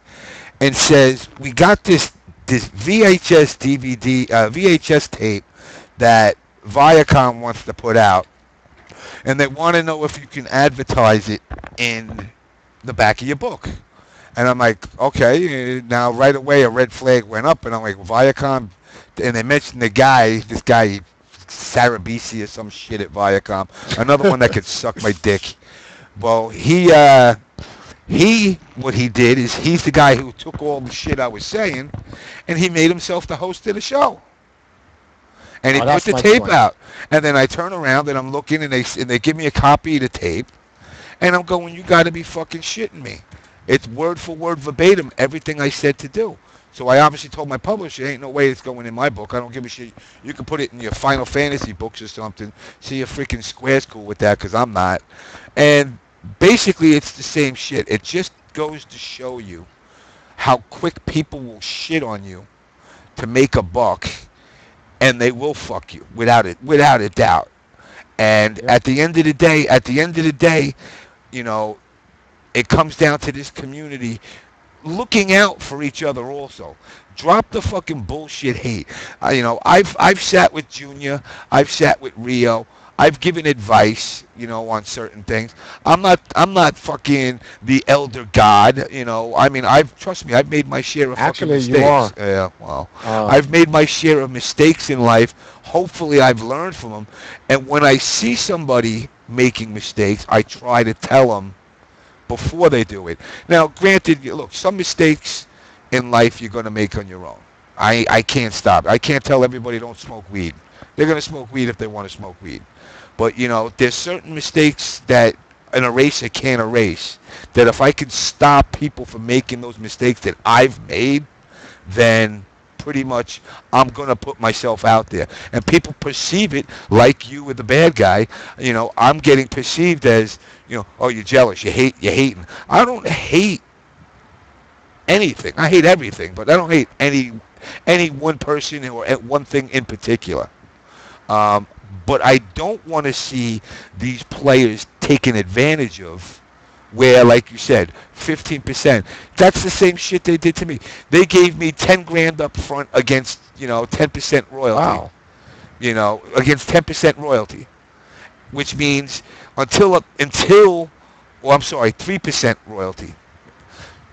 Speaker 4: and says, we got this VHS DVD, VHS tape that Viacom wants to put out, and they want to know if you can advertise it in the back of your book. And I'm like, okay. Now right away a red flag went up, and I'm like, Viacom, and they mentioned this guy, Sarabisi or some shit at Viacom, another one that could suck my dick. Well, what he did is he's the guy who took all the shit I was saying, and he made himself the host of the show. And he put the tape out. And then I turn around and I'm looking, and they give me a copy of the tape, and I'm going, you got to be fucking shitting me. It's word for word verbatim everything I said to do. So I obviously told my publisher, ain't no way it's going in my book. I don't give a shit. You can put it in your Final Fantasy books or something. See if freaking Square's cool with that, because I'm not. And basically it's the same shit. It just goes to show you how quick people will shit on you to make a buck, and they will fuck you without a doubt. And at the end of the day, you know, it comes down to this community looking out for each other also. Drop the fucking bullshit hate. You know, I've sat with Junior, I've sat with Rio, I've given advice, you know, on certain things. I'm not fucking the elder god, you know. I mean, trust me, I've made my share of fucking mistakes. You are. Yeah, well, I've made my share of mistakes in life. Hopefully I've learned from them. And when I see somebody making mistakes, I try to tell them before they do it. Now, granted, look, some mistakes in life you're going to make on your own. I can't stop. I can't tell everybody don't smoke weed. They're going to smoke weed if they want to smoke weed. But, you know, there's certain mistakes that an eraser can't erase, that if I can stop people from making those mistakes that I've made, then pretty much I'm going to put myself out there. And people perceive it like you were the bad guy. You know, I'm getting perceived as, you know, oh, you're jealous, you're hating. I don't hate anything. I hate everything, but I don't hate any one person or one thing in particular. But I don't want to see these players taken advantage of, where, like you said, 15%. That's the same shit they did to me. They gave me 10 grand up front against, 10% royalty.
Speaker 5: Wow.
Speaker 4: Against 10% royalty, which means until 3% royalty.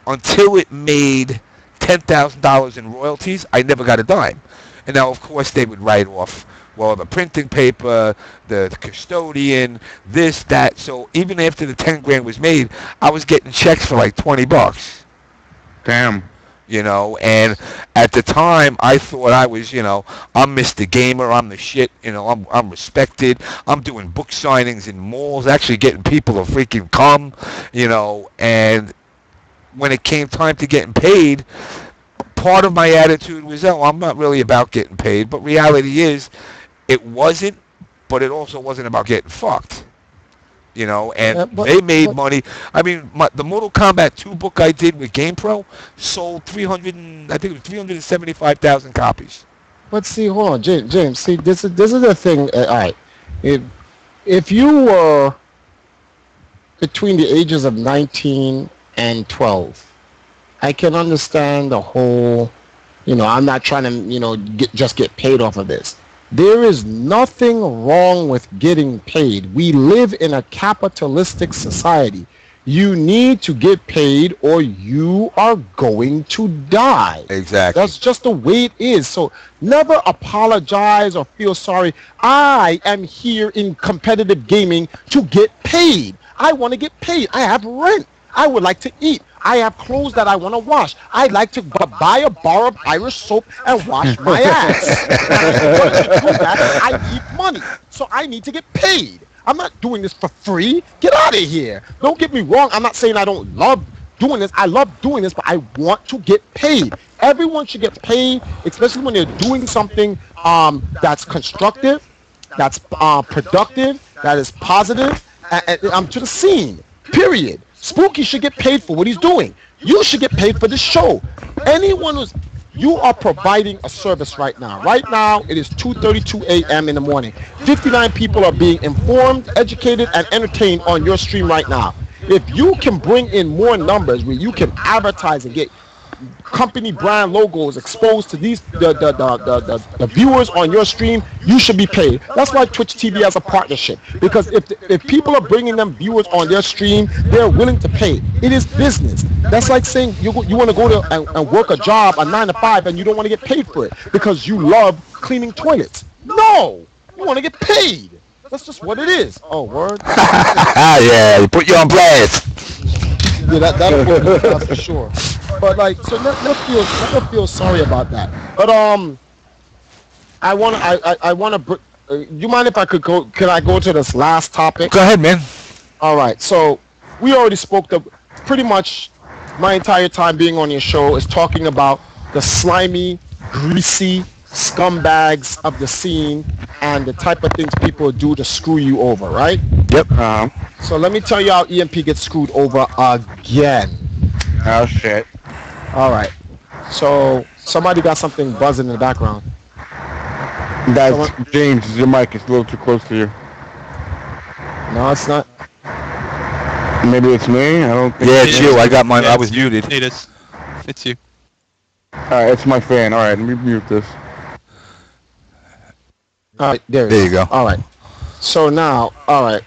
Speaker 4: Until it made $10,000 in royalties, I never got a dime. And now, of course, they would write off, the printing paper, the custodian, this, that. So even after the 10 grand was made, I was getting checks for like $20.
Speaker 3: Damn.
Speaker 4: And at the time, I thought I was, I'm Mr. Gamer, I'm the shit, I'm respected, I'm doing book signings in malls, actually getting people to freaking come, and when it came time to getting paid, part of my attitude was, I'm not really about getting paid, but reality is, it wasn't, but it also wasn't about getting fucked. They made money. I mean, the Mortal Kombat 2 book I did with GamePro sold 375,000 copies.
Speaker 5: But see, hold on, James. See, this is the thing. All right, if you were between the ages of 19 and 12, I can understand the whole. I'm not trying to just get paid off of this. There is nothing wrong with getting paid. We live in a capitalistic society. You need to get paid or you are going to die.
Speaker 4: Exactly.
Speaker 5: That's just the way it is. So never apologize or feel sorry. I am here in competitive gaming to get paid. I want to get paid. I have rent. I would like to eat. I have clothes that I want to wash. I'd like to buy a bar of Irish soap and wash my ass. In order to do that, I need money. So I need to get paid. I'm not doing this for free. Get out of here. Don't get me wrong. I'm not saying I don't love doing this. I love doing this, but I want to get paid. Everyone should get paid, especially when they're doing something that's constructive, that's productive, that is positive, to the scene, period. Spooky should get paid for what he's doing. You should get paid for this show. You are providing a service right now. Right now, it is 2:32 a.m. in the morning. 59 people are being informed, educated, and entertained on your stream right now. If you can bring in more numbers where you can advertise and get company brand logos exposed to these the viewers on your stream, you should be paid. That's why Twitch TV has a partnership, because if people are bringing them viewers on their stream, they're willing to pay. It is business. That's like saying you want to go to and work a job, a 9 to 5, and you don't want to get paid for it because you love cleaning toilets. No, you want to get paid. That's just what it is. Oh, word.
Speaker 4: Yeah, put you on blast.
Speaker 5: Yeah, that's for sure. But so never feel sorry about that. But I wanna. You mind if I could go? Can I go to this last topic?
Speaker 4: Go ahead, man.
Speaker 5: All right. So we already spoke to pretty much my entire time being on your show is talking about the slimy, greasy scumbags of the scene and the type of things people do to screw you over, right?
Speaker 3: Yep.
Speaker 5: So let me tell you how EMP gets screwed over again.
Speaker 3: Oh shit.
Speaker 5: All right. So somebody got something buzzing in the background.
Speaker 3: That's James. Your mic is a little too close to you.
Speaker 5: No, it's not.
Speaker 3: Maybe it's me. I don't think.
Speaker 4: Yeah, it's you. I got mine. I was muted.
Speaker 1: It is. It's you.
Speaker 3: All right, it's my fan. All right, let me mute this.
Speaker 5: All right, there
Speaker 4: you go.
Speaker 5: All right. So now, all right.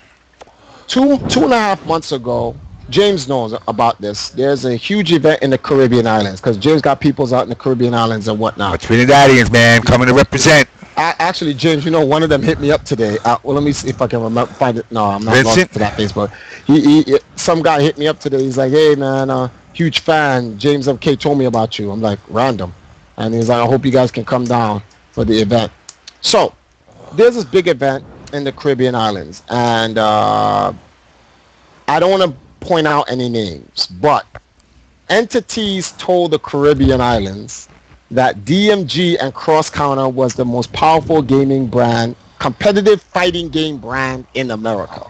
Speaker 5: Two and a half months ago, James knows about this. There's a huge event in the Caribbean islands because James got peoples out in the Caribbean islands and whatnot.
Speaker 4: Trinidadians, man, coming to represent.
Speaker 5: Actually, James, one of them hit me up today. Well, let me see if I can find it. No, I'm not logged to that Facebook. Some guy hit me up today. He's like, "Hey, man, huge fan. JamessMK told me about you." I'm like, random, and he's like, "I hope you guys can come down for the event." So there's this big event in the Caribbean islands, and I don't want to point out any names, but entities told the Caribbean islands that DMG and Cross Counter was the most powerful gaming brand, competitive fighting game brand in America.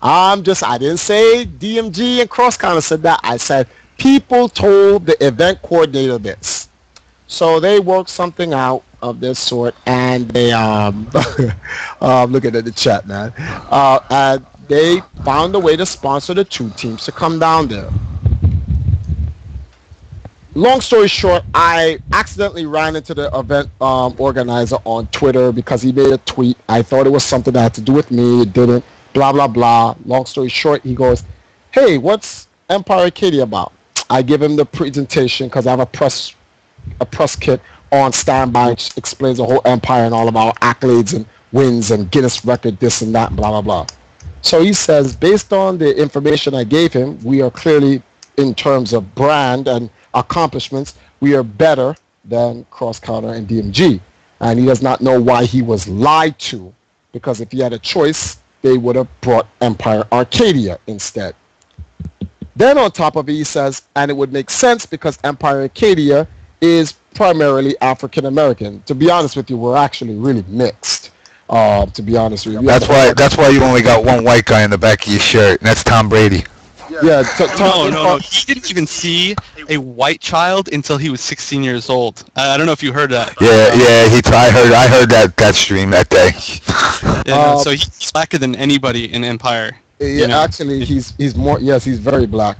Speaker 5: I didn't say DMG and Cross Counter said that. I said people told the event coordinator this. So they worked something out of this sort, and they looking at the chat, man. And they found a way to sponsor the two teams to come down there. Long story short, I accidentally ran into the event organizer on Twitter because he made a tweet. I thought it was something that had to do with me. It didn't. Blah, blah, blah. Long story short, he goes, hey, what's Empire Arcadia about? I give him the presentation because I have a press kit on standby, which explains the whole Empire and all of our accolades and wins and Guinness record, this and that, blah, blah, blah. So he says, based on the information I gave him, we are clearly, in terms of brand and accomplishments, we are better than Cross Counter and DMG. And he does not know why he was lied to, because if he had a choice, they would have brought Empire Arcadia instead. Then on top of it, he says, and it would make sense because Empire Arcadia is primarily African American. To be honest with you, we're actually really mixed. To be honest with you,
Speaker 4: that's why you only got one white guy in the back of your shirt, and that's Tom Brady.
Speaker 5: Yeah.
Speaker 1: No. He didn't even see a white child until he was 16 years old. I don't know if you heard that.
Speaker 4: Yeah. I heard that stream that day.
Speaker 1: So he's blacker than anybody in Empire.
Speaker 5: Yeah, actually, he's more. Yes, he's very black.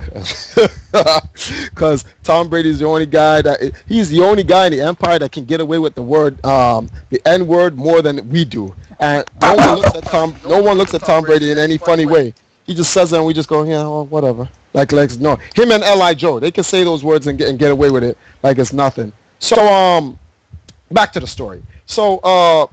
Speaker 5: Because Tom Brady's the only guy he's the only guy in the Empire that can get away with the word, the N word, more than we do. And no one looks at Tom Brady in any funny way. He just says it and we just go, yeah, well, whatever. Like no, him and L.I. Joe, they can say those words and get away with it like it's nothing. So back to the story. So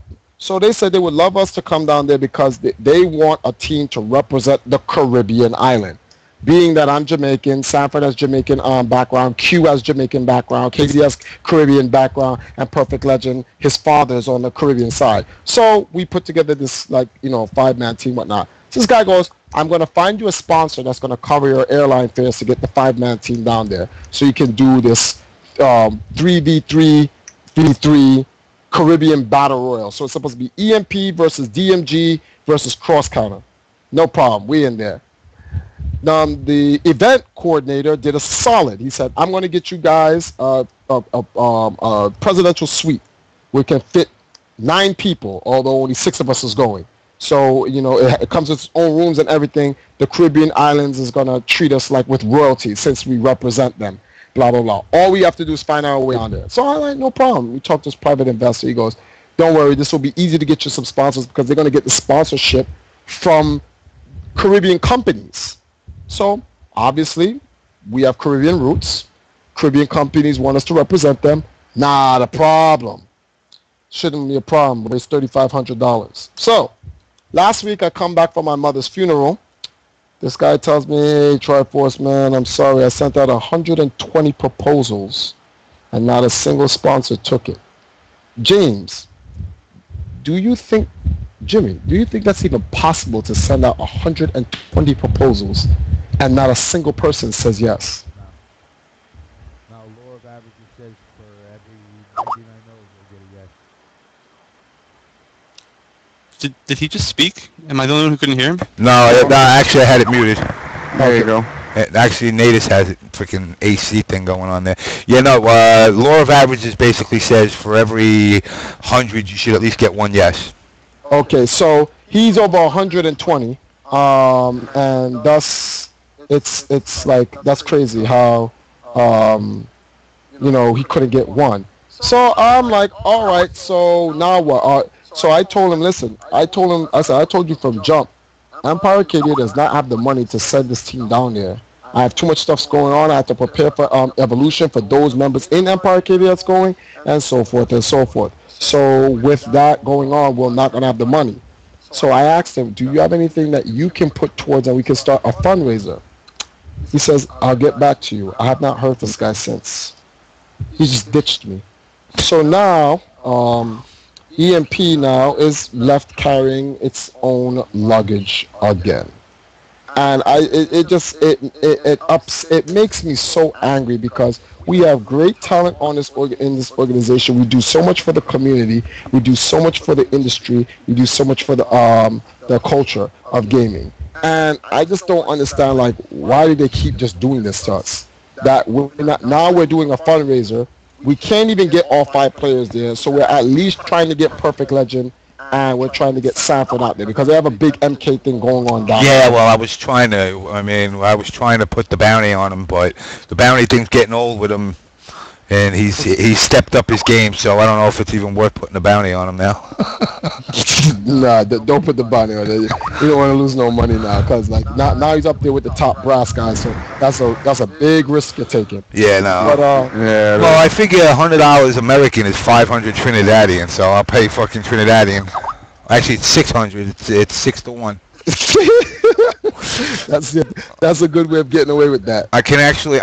Speaker 5: they said they would love us to come down there because they want a team to represent the Caribbean island. Being that I'm Jamaican, Sanford has Jamaican background, Q has Jamaican background, KZ has Caribbean background, and Perfect Legend, his father's on the Caribbean side. So we put together this 5-man team, whatnot. So this guy goes, I'm going to find you a sponsor that's going to cover your airline fares to get the 5-man team down there. So you can do this 3v3, v3 Caribbean Battle Royal. So it's supposed to be EMP versus DMG versus Cross Counter. No problem. We in there. The event coordinator did a solid. He said, I'm going to get you guys a presidential suite. We can fit 9 people, although only 6 of us is going. So, it comes with its own rooms and everything. The Caribbean islands is going to treat us like with royalty since we represent them. Blah, blah, blah. All we have to do is find our way on there. So I'm like, no problem. We talked to this private investor. He goes, don't worry. This will be easy to get you some sponsors because they're going to get the sponsorship from Caribbean companies. So obviously, we have Caribbean roots. Caribbean companies want us to represent them. Not a problem. Shouldn't be a problem. But it's $3,500. So last week, I come back from my mother's funeral. This guy tells me, hey, Triforce, man, I'm sorry. I sent out 120 proposals, and not a single sponsor took it. James, Jimmy, do you think that's even possible to send out 120 proposals, and not a single person says yes?
Speaker 6: Now, law of averages says for every 99 no's, we'll get a yes.
Speaker 1: Did he just speak? Am I the only one who couldn't hear him?
Speaker 4: No, actually I had it muted.
Speaker 3: There you go.
Speaker 4: Actually, Natus has a freaking AC thing going on there. Law of averages basically says for every 100, you should at least get one yes.
Speaker 5: Okay, so he's over 120, and thus it's like that's crazy how he couldn't get one. So I'm like, all right, so now what? So I told him, listen, I said, I told you from jump, Empire Arcadia does not have the money to send this team down there. I have too much stuff's going on. I have to prepare for evolution for those members in Empire Arcadia that's going, and so forth and so forth. So with that going on, we're not going to have the money. So I asked him, do you have anything that you can put towards and we can start a fundraiser? He says, I'll get back to you. I have not heard this guy since. He just ditched me. So now, EMP now is left carrying its own luggage again. And it makes me so angry because we have great talent in this organization. We do so much for the community. We do so much for the industry. We do so much for the culture of gaming. And I just don't understand, why do they keep just doing this to us? that now we're doing a fundraiser. We can't even get all 5 players there, so we're at least trying to get Perfect Legend, and we're trying to get Sanford out there because they have a big MK thing going on down there.
Speaker 4: Yeah, well, I was trying to put the bounty on him, but the bounty thing's getting old with him, and he's stepped up his game, so I don't know if it's even worth putting the bounty on him now.
Speaker 5: Nah, don't put the bounty on it. You don't want to lose no money now, because like now he's up there with the top brass guys, so that's a big risk you're taking.
Speaker 4: Yeah, no.
Speaker 5: But
Speaker 4: Well, I figure $100 American is 500 Trinidadian, so I'll pay fucking Trinidadian. Actually, it's 600. It's 6 to 1.
Speaker 5: That's a good way of getting away with that.
Speaker 4: I can actually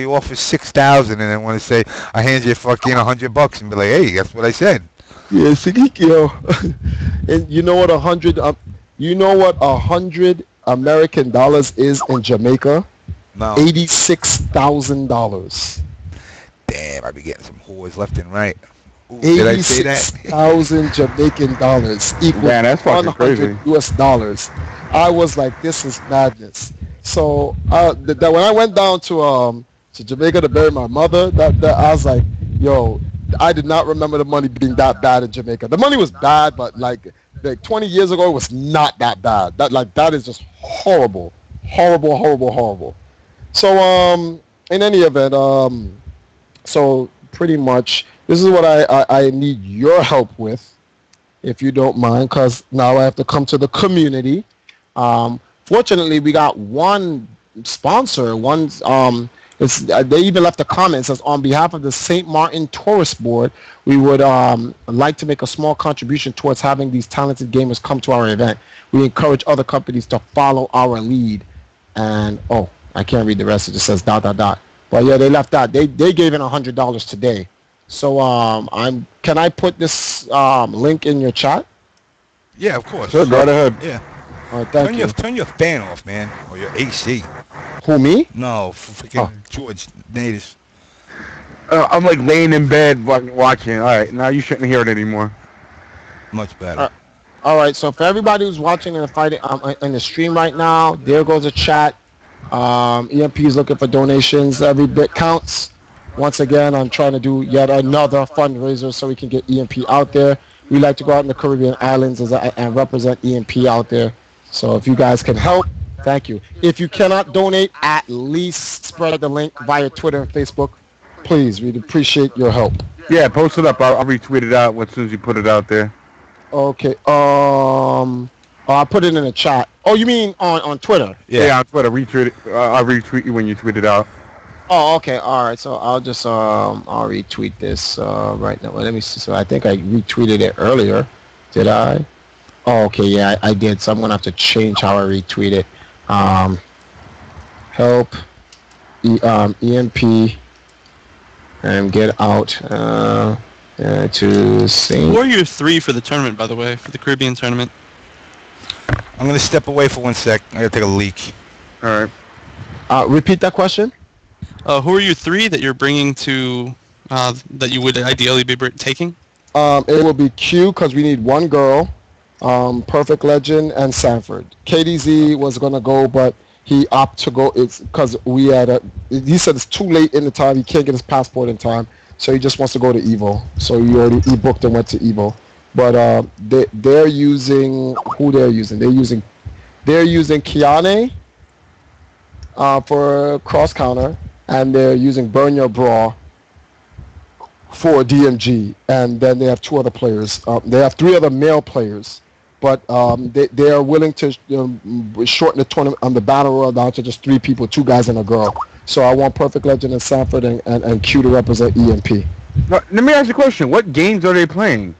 Speaker 4: offer 6,000 and then want to say I hand you fucking $100 and be like, hey, that's what I said.
Speaker 5: Yeah, yo, and you know what $100 American dollars is in Jamaica?
Speaker 4: No.
Speaker 5: $86,000.
Speaker 4: Damn, I be getting some whores left and right. Ooh, did I say that?
Speaker 5: 86,000 Jamaican dollars equals
Speaker 3: that's fucking crazy.
Speaker 5: US dollars. I was like, this is madness. So when I went down to Jamaica to bury my mother, that I was like, yo, I did not remember the money being that bad in Jamaica. The money was bad, but like 20 years ago, it was not that bad. That is just horrible. So in any event, so pretty much this is what I need your help with, if you don't mind, because now I have to come to the community. Fortunately, we got one sponsor. They even left a comment. It says, on behalf of the St. Martin Tourist Board, we would like to make a small contribution towards having these talented gamers come to our event. We encourage other companies to follow our lead. And, I can't read the rest. It just says ... But yeah, they left that. They gave in $100 today. So can I put this link in your chat?
Speaker 4: Yeah, of course.
Speaker 3: Sure, go right ahead.
Speaker 4: Yeah.
Speaker 5: All right, thank you.
Speaker 4: Turn your fan off, man, or your AC.
Speaker 5: Who, me?
Speaker 4: No, freaking George Natus.
Speaker 3: I'm like laying in bed watching. All right, now you shouldn't hear it anymore.
Speaker 4: Much better.
Speaker 5: All right, so for everybody who's watching in the stream right now, there goes a chat. EMP is looking for donations. Every bit counts. Once again, I'm trying to do yet another fundraiser so we can get EMP out there. We like to go out in the Caribbean islands and represent EMP out there. So if you guys can help, thank you. If you cannot donate, at least spread the link via Twitter and Facebook. Please, we'd appreciate your help.
Speaker 3: Yeah, post it up. I'll retweet it out as soon as you put it out there.
Speaker 5: Okay. I put it in the chat. Oh, you mean on Twitter?
Speaker 3: Yeah, on Twitter. Retweet it. I'll retweet you when you tweet it out.
Speaker 5: Oh, okay. All right. So I'll just I'll retweet this right now. Let me see. So I think I retweeted it earlier. Did I? Oh, okay. Yeah, I did. So I'm gonna have to change how I retweet it. Help EMP and get out to sing.
Speaker 1: Who are your 3 for the tournament, by the way, for the Caribbean tournament?
Speaker 4: I'm gonna step away for 1 sec. I gotta take a leak.
Speaker 3: All right.
Speaker 5: Repeat that question.
Speaker 1: Who are your 3 that you're bringing to that you would ideally be taking?
Speaker 5: It will be Q because we need 1 girl, Perfect Legend, and Sanford. KDZ was gonna go, but he opted to go. It's because he said it's too late in the time. He can't get his passport in time, so he just wants to go to Evo. So he booked and went to Evo. But they're using who they're using. They're using Kiane for cross counter, and they're using Burn Your Bra for DMG, and then they have 2 other players. They have 3 other male players, but they are willing to shorten the tournament on the battle royal down to just 3 people, 2 guys and a girl. So I want Perfect Legend and Sanford and Q to represent EMP.
Speaker 3: Now, let me ask you a question. What games are they playing?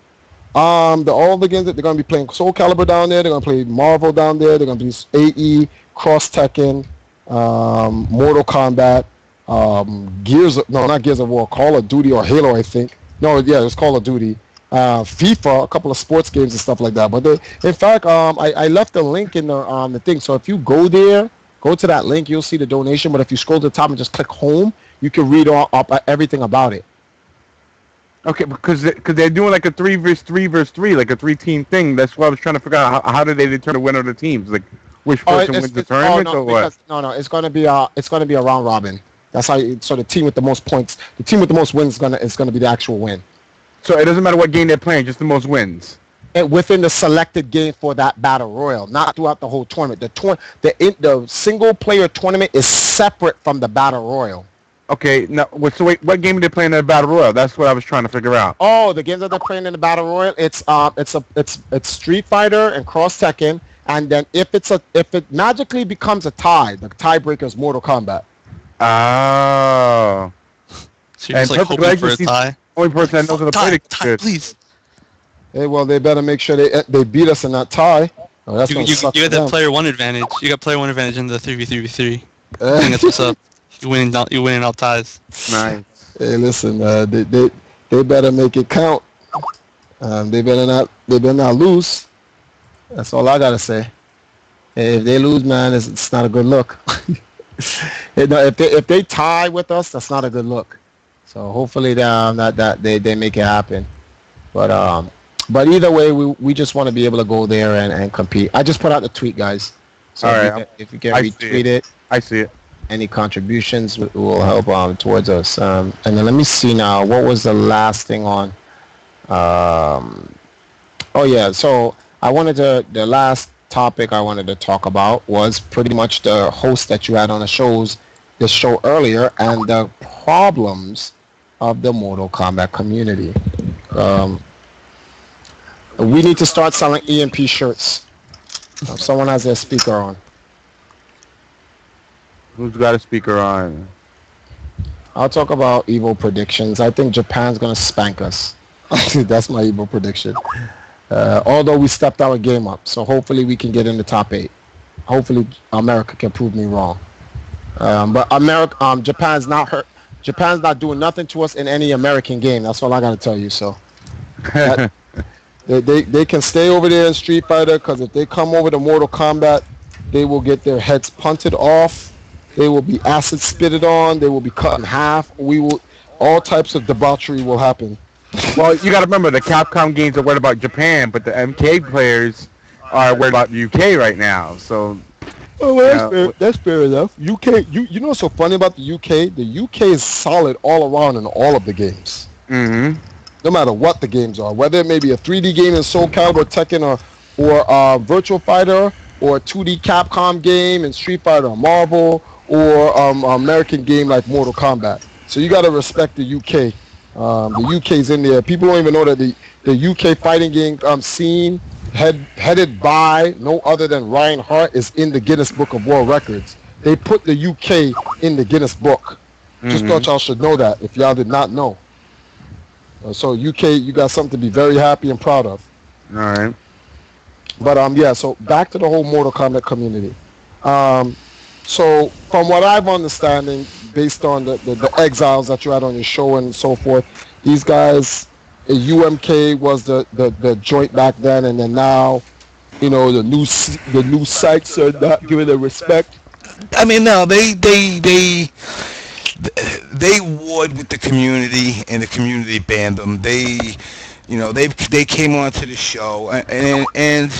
Speaker 5: All the games that they're going to be playing Soul Calibur down there. They're going to play Marvel down there. They're going to play AE, Cross Tekken, Mortal Kombat, not Gears of War, Call of Duty or Halo, I think. No, yeah, it's Call of Duty. FIFA, a couple of sports games and stuff like that. But in fact, I left a link in the thing. So if you go there, go to that link, you'll see the donation. But if you scroll to the top and just click home, you can read up everything about it.
Speaker 3: Okay, because they're doing like a 3 versus 3 versus 3, like a 3-team thing. That's why I was trying to figure out how do they determine the winner of the teams? Like which person wins the tournament or what?
Speaker 5: No, it's gonna be a round robin. That's how. So the team with the most points, the team with the most wins is gonna be the actual win.
Speaker 3: So it doesn't matter what game they're playing, just the most wins.
Speaker 5: And within the selected game for that battle royal, not throughout the whole tournament. The single player tournament is separate from the battle royal.
Speaker 3: Okay, now so wait, what game are they playing in the battle royal? That's what I was trying to figure out.
Speaker 5: Oh, the games that they're playing in the battle royal, it's Street Fighter and Cross Tekken, and then if it magically becomes a tie, the tiebreaker is Mortal Kombat.
Speaker 3: Oh.
Speaker 1: So you're just like hoping for a tie.
Speaker 3: Only person that knows how to play the
Speaker 1: tie, please.
Speaker 5: Hey, well, they better make sure they beat us in that tie. Oh, that's
Speaker 1: You got that player one advantage. You got player one advantage in the 3v3v3. I think that's what's up. You winning all ties.
Speaker 3: Nice.
Speaker 5: Hey, listen, they better make it count. They better not lose. That's all I gotta say. Hey, if they lose, man, it's not a good look. If they tie with us, that's not a good look. So hopefully they make it happen. But either way, we just want to be able to go there and compete. I just put out the tweet, guys. So
Speaker 3: all right,
Speaker 5: if you can retweet it,
Speaker 3: I see it.
Speaker 5: Any contributions will help towards us. And then let me see now. What was the last thing on? Oh yeah. So the last topic I wanted to talk about was pretty much the host that you had on the show earlier and the problems of the Mortal Kombat community. We need to start selling EMP shirts. Someone has their speaker on.
Speaker 3: Who's got a speaker on?
Speaker 5: I'll talk about evil predictions. I think Japan's going to spank us. That's my evil prediction. Although we stepped our game up. So hopefully we can get in the top 8. Hopefully America can prove me wrong. But Japan's not hurt. Japan's not doing nothing to us in any American game. That's all I got to tell you. So they can stay over there in Street Fighter, because if they come over to Mortal Kombat, they will get their heads punted off. They will be acid spitted on. They will be cut in half. All types of debauchery will happen.
Speaker 3: Well, you got to remember, the Capcom games are worried about Japan, but the MK players are worried about the UK right now. So,
Speaker 5: that's fair enough. UK, you know what's so funny about the UK? The UK is solid all around in all of the games.
Speaker 3: Mm-hmm.
Speaker 5: No matter what the games are, whether it may be a 3D game in Soul Calibur, Tekken, or Virtual Fighter, or a 2D Capcom game in Street Fighter or Marvel, or American game like Mortal Kombat. So you got to respect the UK. The UK's in there. People don't even know that the UK fighting game scene, headed by no other than Ryan Hart, is in the Guinness Book of World Records. They put the UK in the Guinness Book. Just thought y'all should know that if y'all did not know. So UK, you got something to be very happy and proud of.
Speaker 3: All right.
Speaker 5: But yeah, so back to the whole Mortal Kombat community. So from what I've understanding, based on the exiles that you had on your show and so forth, these guys, UMK was the joint back then, and then now, the new sites are not giving it respect.
Speaker 4: I mean, no, they warred with the community, and the community banned them. They came onto the show, and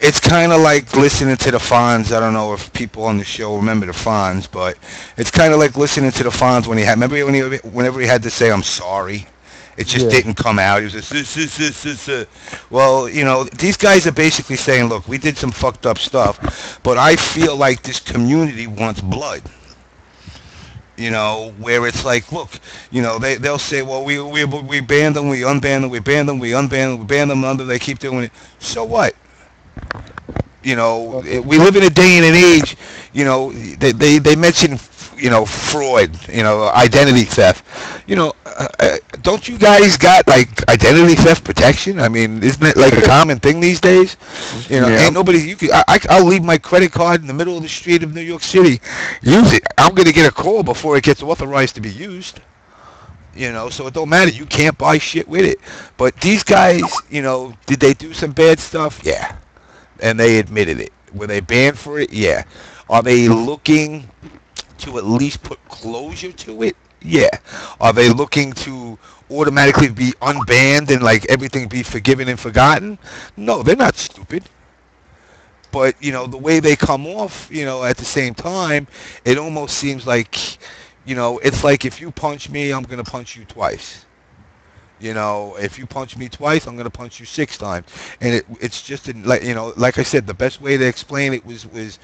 Speaker 4: it's kind of like listening to the Fonz. I don't know if people on the show remember the Fonz, but it's kind of like listening to the Fonz whenever he had to say, "I'm sorry." It just didn't come out. He was just, well, these guys are basically saying, look, we did some fucked up stuff, but I feel like this community wants blood. Where it's like, look, they'll say, well, we banned them, we unbanned them, we banned them, we unbanned them, we banned them, they keep doing it. So what? We live in a day and an age, they mention, fraud, identity theft. Don't you guys got, like, identity theft protection? I mean, isn't it, like, a common thing these days? Ain't nobody, I'll leave my credit card in the middle of the street of New York City. Use it. I'm going to get a call before it gets authorized to be used. So it don't matter. You can't buy shit with it. But these guys, did they do some bad stuff? Yeah. And they admitted it. Were they banned for it? Yeah. Are they looking to at least put closure to it? Yeah. Are they looking to automatically be unbanned and like everything be forgiven and forgotten? No, they're not stupid. But the way they come off, at the same time, it almost seems like, it's like if you punch me, I'm gonna punch you twice. If you punch me twice, I'm gonna punch you 6 times, and it's just like I said, the best way to explain it was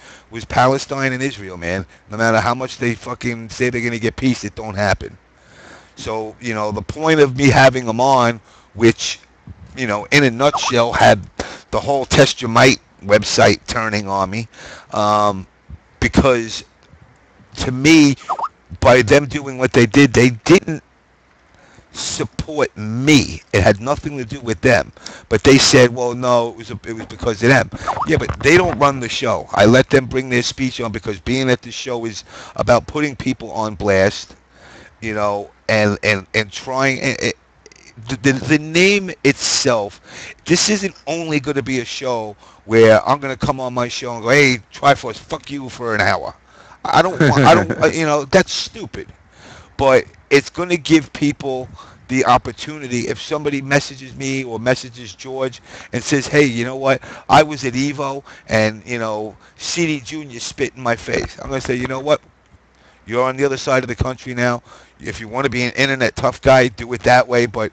Speaker 4: Palestine and Israel, man. No matter how much they fucking say they're gonna get peace, it don't happen. So the point of me having them on, which in a nutshell, had the whole Test Your Might website turning on me, because to me, by them doing what they did, they didn't support me. It had nothing to do with them, but they said, well, no, it was because of them. Yeah, but they don't run the show. I let them bring their speech on, because being that the show is about putting people on blast, and trying, the name itself, this isn't only going to be a show where I'm going to come on my show and go, hey, Triforce, fuck you for an hour. I don't, that's stupid. But it's going to give people the opportunity. If somebody messages me or messages George and says, hey, you know what, I was at Evo and, CD Jr. spit in my face, I'm going to say, you know what, you're on the other side of the country now. If you want to be an internet tough guy, do it that way, but,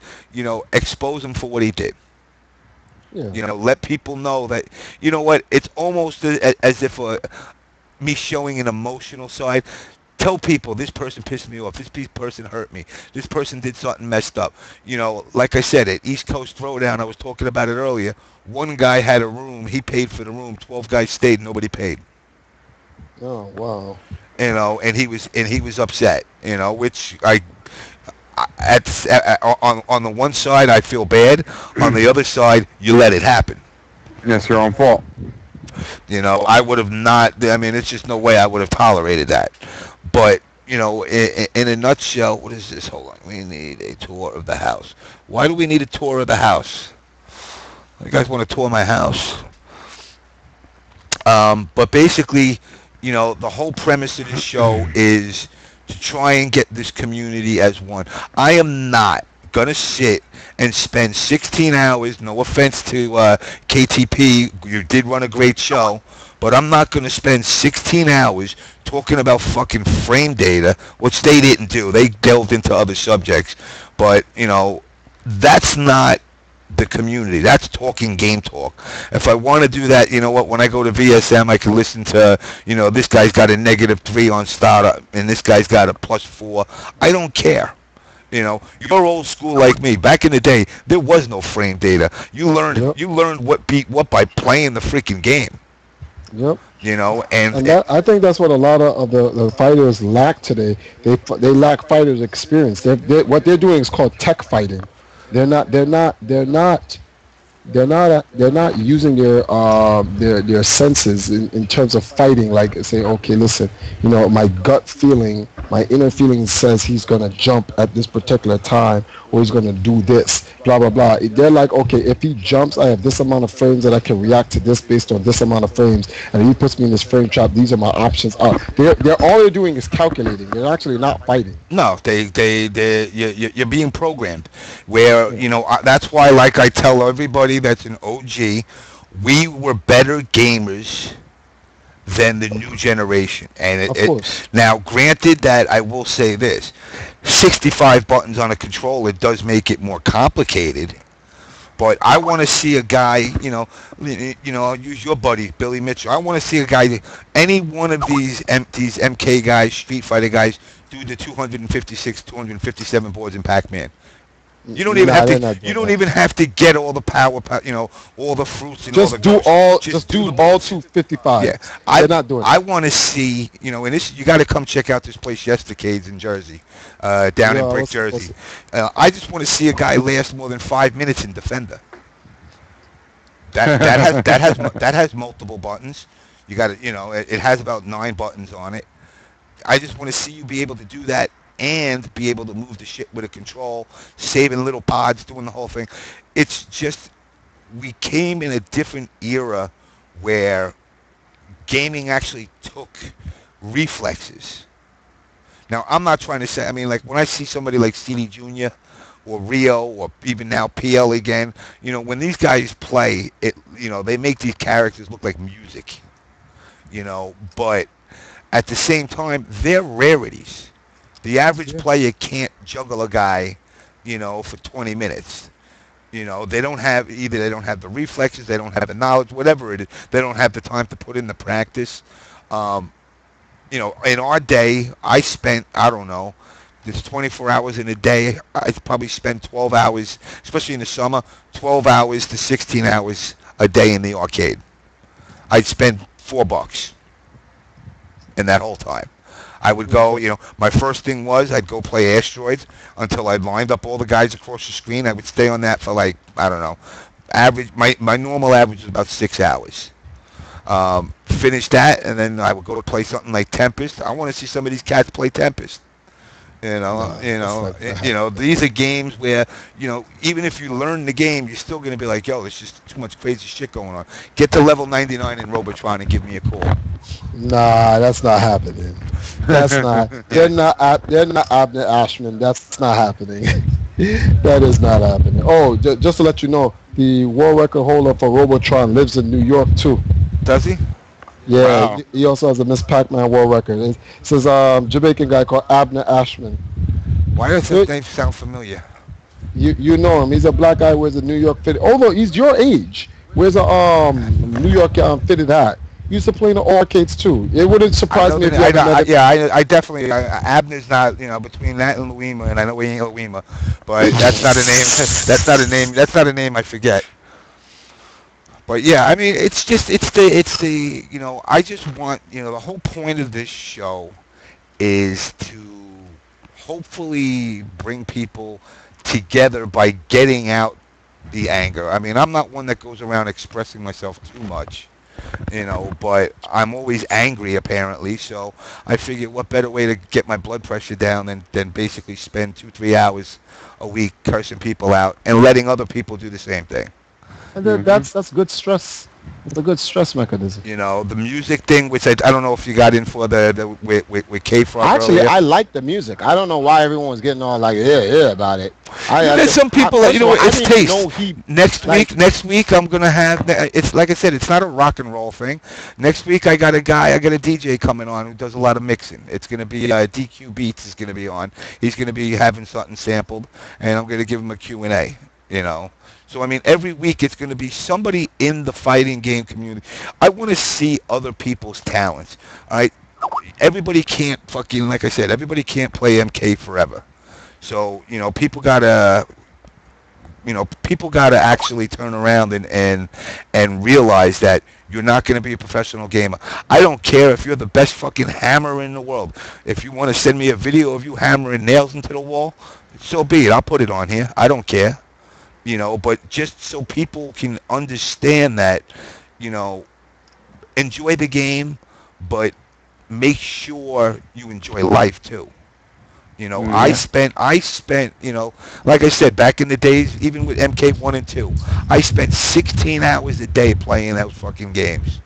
Speaker 4: expose him for what he did. Yeah. Let people know that, what, it's almost as if me showing an emotional side. Tell people, this person pissed me off, this person hurt me, this person did something messed up. Like I said, at East Coast Throwdown, I was talking about it earlier, one guy had a room, he paid for the room, 12 guys stayed, nobody paid.
Speaker 5: Oh, wow.
Speaker 4: And he was upset, which on the one side I feel bad, on the other side you let it happen.
Speaker 3: Yes, your own fault.
Speaker 4: I would have not. I mean, it's just no way I would have tolerated that. But in a nutshell, what is this? Hold on, we need a tour of the house. Why do we need a tour of the house? You guys want to tour my house? But basically, the whole premise of this show is to try and get this community as one. I am not gonna sit and spend 16 hours, no offense to KTP, you did run a great show, but I'm not gonna spend 16 hours talking about fucking frame data, which they didn't do. They delved into other subjects, but that's not the community. That's talking game talk. If I want to do that, when I go to VSM, I can listen to, this guy's got a -3 on startup and this guy's got a +4. I don't care. You're old school like me. Back in the day, there was no frame data. You learned what beat what by playing the freaking game.
Speaker 5: Yep.
Speaker 4: And
Speaker 5: I think that's what a lot of the fighters lack today. They lack fighters experience. What they're doing is called tech fighting. They're not using their senses in terms of fighting. Like say, okay, listen, my gut feeling, my inner feeling says he's gonna jump at this particular time, or he's gonna do this, blah blah blah. They're like, okay, if he jumps, I have this amount of frames that I can react to this based on this amount of frames, and if he puts me in this frame trap, these are my options. They're all they're doing is calculating. They're actually not fighting.
Speaker 4: No, you're being programmed. Where that's why, like I tell everybody that's an OG, we were better gamers than the new generation. And now, granted that I will say this, 65 buttons on a controller does make it more complicated. But I want to see a guy, I'll use your buddy Billy Mitchell. I want to see a guy, any one of these MK guys, Street Fighter guys, do the 256, 257 boards in Pac-Man. You don't even have to. You don't even have to get all the power. All the fruits and
Speaker 5: just
Speaker 4: all the.
Speaker 5: Just do all 255.
Speaker 4: Yeah,
Speaker 5: they're not doing.
Speaker 4: I want to see. And this, you got to come check out this place, Yestercades in Jersey, down in Brick, Jersey. I just want to see a guy last more than 5 minutes in Defender. That has multiple buttons. You got to. It has about 9 buttons on it. I just want to see you be able to do that. And be able to move the shit with a control, saving little pods, doing the whole thing. It's just, we came in a different era where gaming actually took reflexes. Now, I'm not trying to say, like when I see somebody like CD Jr. or Rio, or even now PL again. You know, when these guys play, they make these characters look like music. But at the same time, they're rarities. The average player can't juggle a guy, for 20 minutes. They don't have the reflexes, they don't have the knowledge, whatever it is. They don't have the time to put in the practice. In our day, I spent, I don't know, there's 24 hours in a day. I probably spend 12 hours, especially in the summer, 12 hours to 16 hours a day in the arcade. I'd spend $4 in that whole time. I would go, my first thing was I'd go play Asteroids until I'd lined up all the guys across the screen. I would stay on that for like, I don't know, my normal average was about 6 hours. Finish that, and then I would go to play something like Tempest. I want to see some of these cats play Tempest. These are games where, even if you learn the game, you're still going to be like, yo, there's just too much crazy shit going on. Get to level 99 in Robotron and give me a call.
Speaker 5: Nah, that's not happening. That's not. They're not Abner Ashman. That's not happening. That is not happening. Oh, just to let you know, the world record holder for Robotron lives in New York too.
Speaker 4: Does he?
Speaker 5: Yeah,
Speaker 4: wow.
Speaker 5: He also has a Miss Pac-Man world record. It says Jamaican guy called Abner Ashman.
Speaker 4: Why does his name sound familiar?
Speaker 5: You know him. He's a black guy with a New York fitted. Although he's your age, wears a New York fitted hat. He used to play in the arcades too. It wouldn't surprise me if you
Speaker 4: I definitely. Abner's not, between that and Louima, and I know he ain't Louima, but that's not a name. That's not a name I forget. But yeah, I mean, it's the I just want, the whole point of this show is to hopefully bring people together by getting out the anger. I mean, I'm not one that goes around expressing myself too much, but I'm always angry apparently, so I figured what better way to get my blood pressure down than basically spend 2-3 hours a week cursing people out and letting other people do the same thing.
Speaker 5: And that's good stress. It's a good stress mechanism.
Speaker 4: The music thing, which I don't know if you got in for the with Kfrog.
Speaker 5: Actually,
Speaker 4: earlier.
Speaker 5: I like the music. I don't know why everyone was getting all like yeah about it.
Speaker 4: There's some people that it's taste. Next week I'm gonna have. It's like I said, it's not a rock and roll thing. Next week I got a DJ coming on who does a lot of mixing. It's gonna be DQ Beats is gonna be on. He's gonna be having something sampled, and I'm gonna give him a Q&A. So, I mean, every week it's going to be somebody in the fighting game community. I want to see other people's talents, all right? Everybody can't like I said, everybody can't play MK forever. So, people got to actually turn around and realize that you're not going to be a professional gamer. I don't care if you're the best fucking hammer in the world. If you want to send me a video of you hammering nails into the wall, so be it. I'll put it on here. I don't care. But just so people can understand that, enjoy the game, but make sure you enjoy life too. I spent, like I said, back in the days, even with MK1 and 2, I spent 16 hours a day playing those fucking games,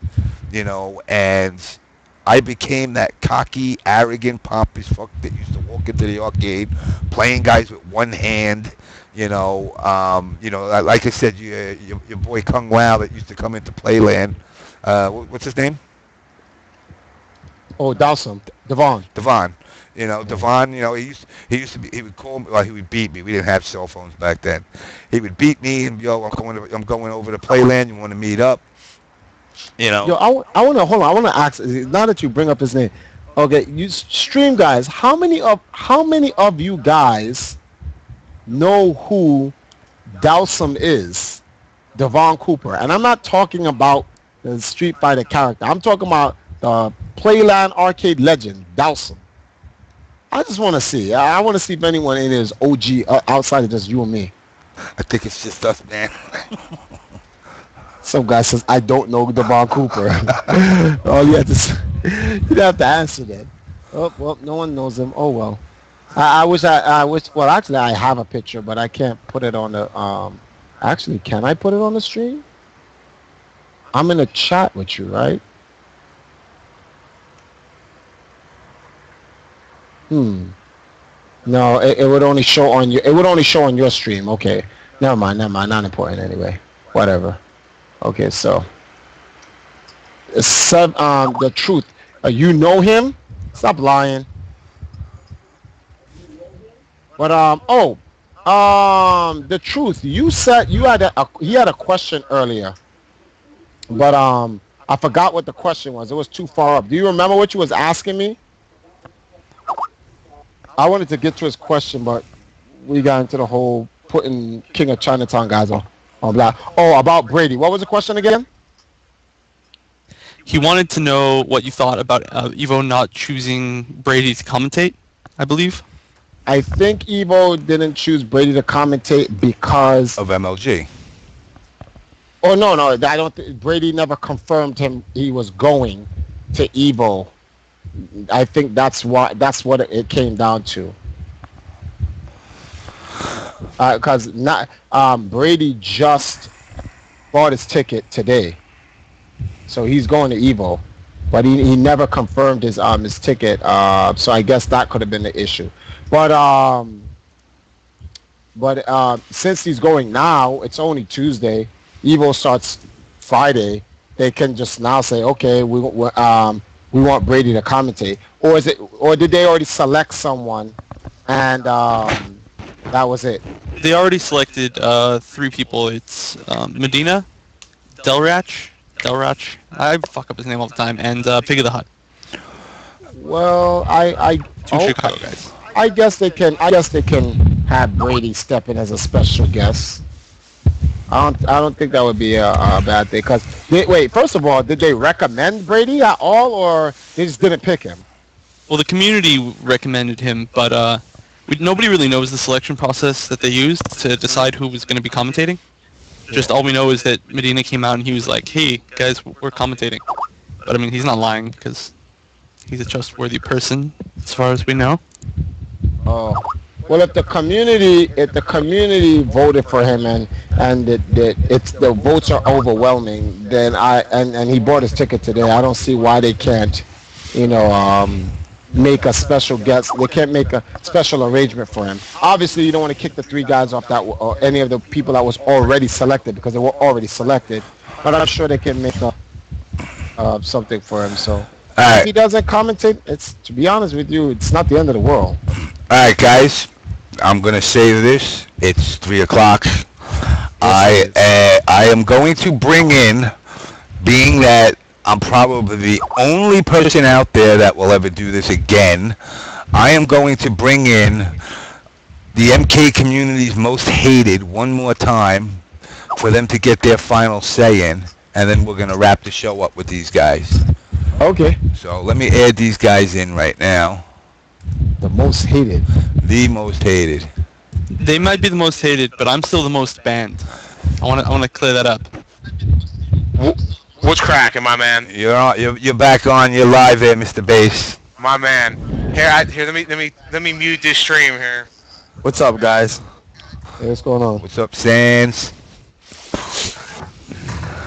Speaker 4: and I became that cocky, arrogant, pompous fuck that used to walk into the arcade, playing guys with one hand. Like I said, your boy Kung Lao that used to come into Playland. What's his name?
Speaker 5: Oh, Dawson, Devon.
Speaker 4: Devon, he used to be. He would call me. Well, he would beat me. We didn't have cell phones back then. He would beat me and I'm going over to Playland. You want to meet up?
Speaker 5: Yo, I want to hold on. I want to ask. Now that you bring up his name, okay, you stream guys. How many of you guys know who Dawson is? Devon Cooper. And I'm not talking about the Street Fighter character. I'm talking about the Playland arcade legend, Dawson. I just want to see. I want to see if anyone in is OG outside of just you and me.
Speaker 4: I think it's just us, man.
Speaker 5: Some guy says, I don't know Devon Cooper. Oh, you'd have to answer that. Oh, well, no one knows him. Oh, well. I wish, well, actually, I have a picture, but I can't put it on the, actually, can I put it on the stream? I'm in a chat with you, right? No, it would only show on your. It would only show on your stream. Okay, never mind. Not important anyway. Whatever. Okay, so. The truth. You know him? Stop lying. But the truth. You said you had he had a question earlier, but I forgot what the question was. It was too far up. Do you remember what you was asking me? I wanted to get to his question, but we got into the whole putting King of Chinatown guys on black. Oh, about Brady. What was the question again?
Speaker 1: He wanted to know what you thought about Evo not choosing Brady to commentate, I believe.
Speaker 5: I think Evo didn't choose Brady to commentate because
Speaker 4: of MLG.
Speaker 5: Oh no, I don't. Brady never confirmed he was going to Evo. I think that's what it came down to. Because Brady just bought his ticket today, so he's going to Evo, but he never confirmed his ticket. So I guess that could have been the issue. But since he's going now, it's only Tuesday. Evo starts Friday. They can just now say, okay, we want Brady to commentate, or did they already select someone, and that was it?
Speaker 1: They already selected 3 people. It's Medina, Delrach, I fuck up his name all the time, and Pig of the Hut.
Speaker 5: Well,
Speaker 1: 2 Chicago guys.
Speaker 5: I guess they can have Brady step in as a special guest. I don't think that would be a bad thing. Cause wait, first of all, did they recommend Brady at all, or they just didn't pick him?
Speaker 1: Well, the community recommended him, but nobody really knows the selection process that they used to decide who was going to be commentating. Just all we know is that Medina came out and he was like, "Hey guys, we're commentating." But I mean, he's not lying because he's a trustworthy person, as far as we know.
Speaker 5: Oh. Well, if the community voted for him and the votes are overwhelming, then and he bought his ticket today, I don't see why they can't, make a special guest. They can't make a special arrangement for him. Obviously, you don't want to kick the 3 guys off that or any of the people that was already selected because they were already selected. But I'm sure they can make something for him. So if he doesn't commentate, to be honest with you, it's not the end of the world.
Speaker 4: All right, guys. I'm gonna say this. It's 3 o'clock. I am going to bring in, being that I'm probably the only person out there that will ever do this again, I am going to bring in the MK community's most hated one more time for them to get their final say in, and then we're gonna wrap the show up with these guys.
Speaker 5: Okay.
Speaker 4: So let me add these guys in right now.
Speaker 5: The most hated.
Speaker 4: The most hated.
Speaker 1: They might be the most hated, but I'm still the most banned. I want to clear that up.
Speaker 7: What's cracking, my man?
Speaker 4: You're back on. You're live here, Mr. Bass.
Speaker 7: My man. Here. Let me mute this stream here.
Speaker 8: What's up, guys?
Speaker 5: Hey, what's going on?
Speaker 4: What's up, Sans?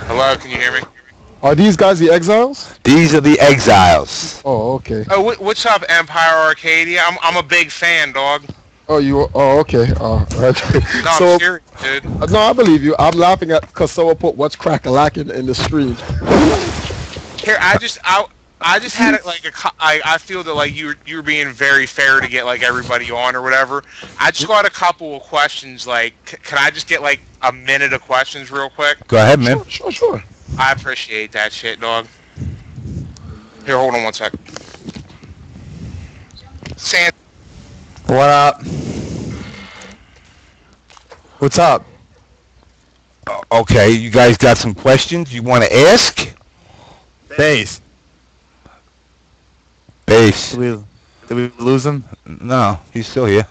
Speaker 7: Hello, can you hear me?
Speaker 5: Are these guys the exiles?
Speaker 4: These are the exiles.
Speaker 5: Oh, okay.
Speaker 7: Oh, what's up, Empire Arcadia? I'm a big fan, dog.
Speaker 5: Oh, okay. Okay.
Speaker 7: No,
Speaker 5: So,
Speaker 7: I'm serious, dude.
Speaker 5: no, I believe you. I'm laughing at because someone put "What's Crack-a-lackin" in the stream.
Speaker 7: Here, I just had it like I feel that like you're being very fair to get like everybody on or whatever. I just got a couple of questions. Like, can I just get like a minute of questions real quick?
Speaker 4: Go ahead, man.
Speaker 5: Sure.
Speaker 7: I appreciate that shit, dog. Here, hold on one sec. Sam.
Speaker 8: What up? What's up?
Speaker 4: Okay, you guys got some questions you want to ask?
Speaker 8: Bass.
Speaker 4: Bass.
Speaker 8: Did we lose him?
Speaker 4: No, he's still here.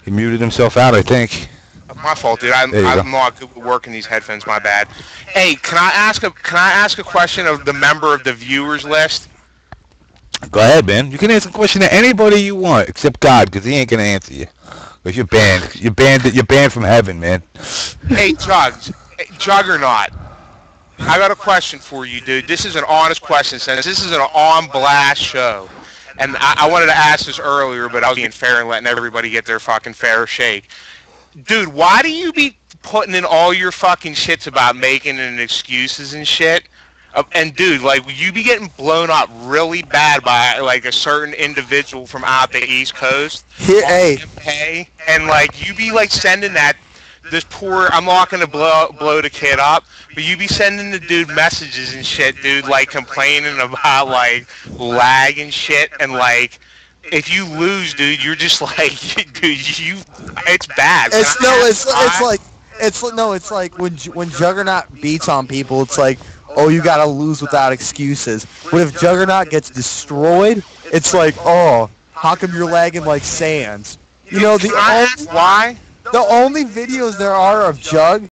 Speaker 4: He muted himself out, I think.
Speaker 7: My fault, dude. I'm not good with working these headphones. My bad. Hey, can I ask a question of the member of the viewers list?
Speaker 4: Go ahead, man. You can ask a question to anybody you want, except God, because he ain't gonna answer you. Because you're banned. You're banned from heaven, man.
Speaker 7: Hey, Juggernaut. I got a question for you, dude. This is an honest question, since this is an on blast show. and I wanted to ask this earlier, but I was being fair and letting everybody get their fucking fair shake. Dude, why do you be putting in all your fucking shits about making and excuses and shit? And dude, like, you be getting blown up really bad by like a certain individual from out the East Coast.
Speaker 8: Hey.
Speaker 7: And like, you be like sending this poor, I'm not gonna blow the kid up, but you be sending the dude messages and shit, dude, like complaining about like lag and shit, and like, if you lose, dude, you're just like, dude, it's bad.
Speaker 8: It's like when Juggernaut beats on people, it's like, oh, you gotta lose without excuses. But if Juggernaut gets destroyed, it's like, oh, how come you're lagging like Sans? You know,
Speaker 7: why?
Speaker 8: The only videos there are of Jug